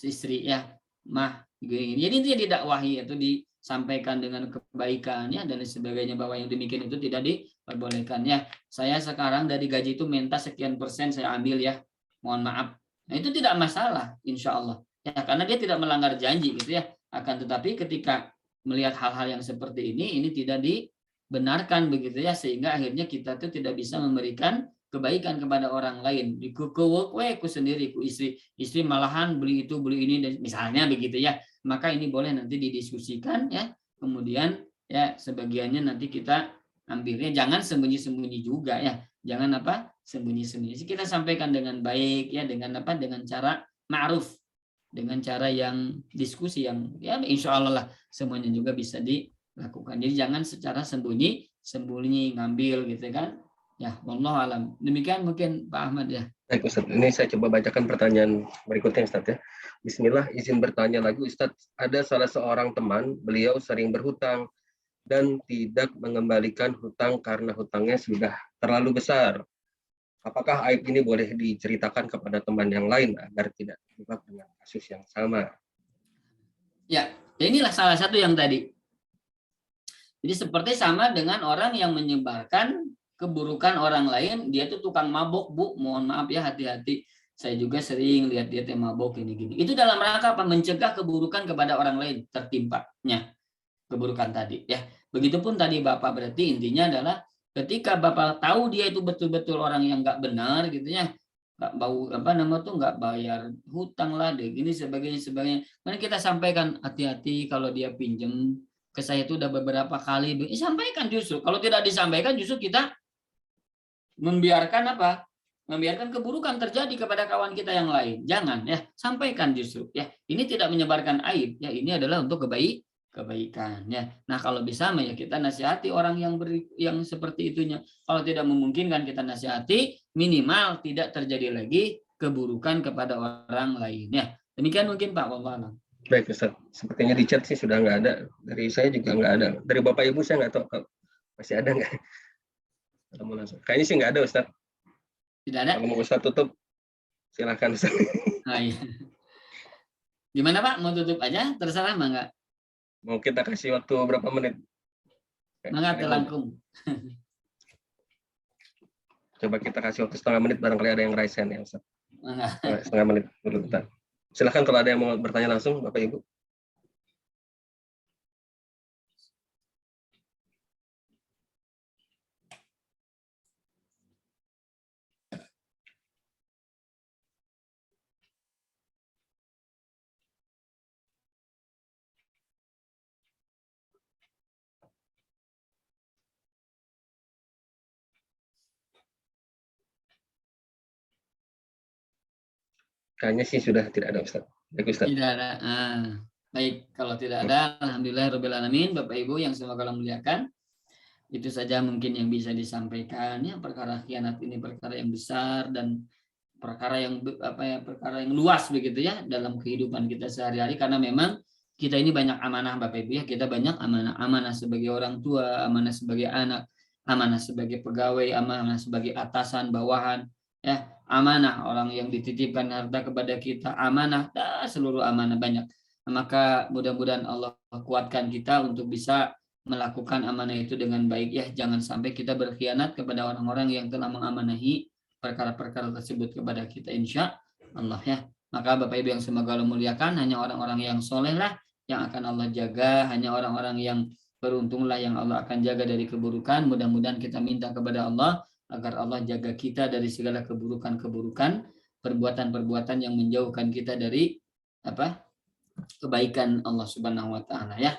istri ya, mah gini. Jadi itu didakwahi atau disampaikan dengan kebaikannya dan sebagainya, bahwa yang demikian itu tidak diperbolehkan ya. Saya sekarang dari gaji itu minta sekian persen saya ambil ya, mohon maaf. Nah, itu tidak masalah insya Allah ya, karena dia tidak melanggar janji gitu ya. Akan tetapi ketika melihat hal-hal yang seperti ini tidak dibenarkan begitu ya, sehingga akhirnya kita tuh tidak bisa memberikan kebaikan kepada orang lain. Di ku sendiri, ku istri malahan beli itu beli ini misalnya begitu ya, maka ini boleh nanti didiskusikan ya, kemudian ya sebagiannya nanti kita ambilnya, jangan sembunyi-sembunyi juga ya, jangan sembunyi-sembunyi, kita sampaikan dengan baik ya, dengan dengan cara ma'ruf, dengan cara yang diskusi yang ya insya Allah lah semuanya juga bisa dilakukan. Jadi jangan secara sembunyi ngambil gitu kan ya. Wallahu alam. Demikian mungkin Pak Ahmad ya. Baik Ustadz, ini saya coba bacakan pertanyaan berikutnya Ustadz ya. Bismillah, izin bertanya lagi Ustadz. Ada salah seorang teman, beliau sering berhutang dan tidak mengembalikan hutang karena hutangnya sudah terlalu besar. Apakah aib ini boleh diceritakan kepada teman yang lain agar tidak terjebak dengan kasus yang sama? Ya, inilah salah satu yang tadi. Jadi seperti sama dengan orang yang menyebarkan keburukan orang lain, dia tuh tukang mabok, Bu. Mohon maaf ya, hati-hati. Saya juga sering lihat dia mabok gini-gini. Itu dalam rangka apa? Mencegah keburukan kepada orang lain tertimpanya keburukan tadi ya. Begitupun tadi Bapak, berarti intinya adalah ketika Bapak tahu dia itu betul-betul orang yang nggak benar gitu ya, nggak bau nggak bayar hutang lah deh gini sebagainya. Karena kita sampaikan hati-hati kalau dia pinjem ke saya itu udah beberapa kali, sampaikan. Justru kalau tidak disampaikan justru kita membiarkan keburukan terjadi kepada kawan kita yang lain. Jangan ya, sampaikan justru ya. Ini tidak menyebarkan aib ya, ini adalah untuk kebaikan ya. Nah, kalau bisa ya kita nasihati orang yang seperti itunya. Kalau tidak memungkinkan kita nasihati, minimal tidak terjadi lagi keburukan kepada orang lain ya. Demikian mungkin Pak Wawan. Baik Ustaz, sepertinya di chat sih sudah nggak ada. Dari saya juga nggak ada. Dari Bapak Ibu saya nggak tahu masih ada nggak. Kayaknya sih nggak ada Ustaz. Tidak ada. Kalau mau Ustaz tutup, silakan Ustaz. Nah, iya. Gimana Pak? Mau tutup aja? Terserah Mangga. Mau kita kasih waktu berapa menit? Mangga telangkung. Coba kita kasih waktu setengah menit, barangkali ada yang raise hand ya Ustaz. Setengah menit dulu Ustaz. Silakan kalau ada yang mau bertanya langsung Bapak Ibu. Kayaknya sih sudah tidak ada Ustaz. Baik Ustaz. Tidak ada. Baik, kalau tidak ada, alhamdulillah rabbil alamin. Bapak Ibu yang semoga Allah muliakan. Itu saja mungkin yang bisa disampaikan. Ya, perkara khianat ini perkara yang besar dan perkara yang perkara yang luas begitu ya dalam kehidupan kita sehari-hari, karena memang kita ini banyak amanah Bapak Ibu ya, kita banyak amanah sebagai orang tua, amanah sebagai anak, amanah sebagai pegawai, amanah sebagai atasan, bawahan, ya, amanah orang yang dititipkan harta kepada kita, amanah, seluruh amanah banyak. Maka mudah-mudahan Allah kuatkan kita untuk bisa melakukan amanah itu dengan baik ya, jangan sampai kita berkhianat kepada orang-orang yang telah mengamanahi perkara-perkara tersebut kepada kita, insya Allah ya. Maka Bapak Ibu yang semoga Allah muliakan, hanya orang-orang yang soleh lah yang akan Allah jaga, hanya orang-orang yang beruntunglah yang Allah akan jaga dari keburukan. Mudah-mudahan kita minta kepada Allah agar Allah jaga kita dari segala keburukan-keburukan, perbuatan-perbuatan yang menjauhkan kita dari kebaikan Allah Subhanahu wa taala ya.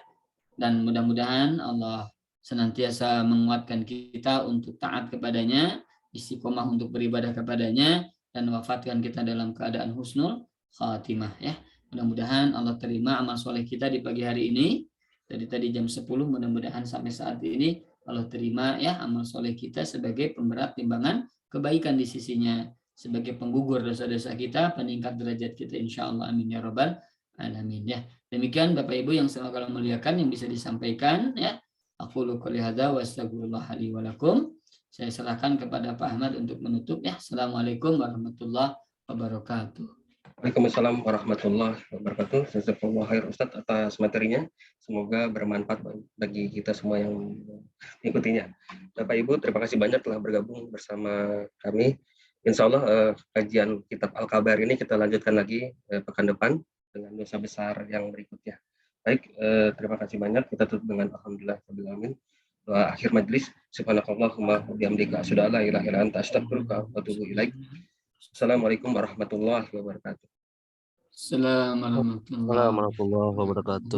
Dan mudah-mudahan Allah senantiasa menguatkan kita untuk taat kepadanya, istiqomah untuk beribadah kepadanya, dan wafatkan kita dalam keadaan husnul khatimah ya. Mudah-mudahan Allah terima amal soleh kita di pagi hari ini. Dari tadi jam 10, mudah-mudahan sampai saat ini Allah terima ya amal soleh kita sebagai pemberat timbangan kebaikan di sisinya, sebagai penggugur dosa-dosa kita, peningkat derajat kita insya Allah, amin ya rabbal alamin ya. Demikian Bapak Ibu yang semoga Allah muliakan yang bisa disampaikan ya. Aku qouli hadza wa astaghfirullah li wa lakum. Saya serahkan kepada Pak Ahmad untuk menutup ya. Assalamualaikum warahmatullahi wabarakatuh. Waalaikumsalam warahmatullahi wabarakatuh. Jazakallahu khair Ustaz atas materinya. Semoga bermanfaat bagi kita semua yang mengikutinya. Bapak Ibu, terima kasih banyak telah bergabung bersama kami. Insya Allah kajian kitab Al-Kabair ini kita lanjutkan lagi pekan depan dengan dosa besar yang berikutnya. Baik, terima kasih banyak. Kita tutup dengan alhamdulillah rabbil alamin. Doa akhir majelis. Subhanakallahumma wa bihamdika asyhadu an la ilaha illa anta astaghfiruka wa atubu ilaik. Assalamualaikum warahmatullahi wabarakatuh. Assalamualaikum warahmatullahi wabarakatuh.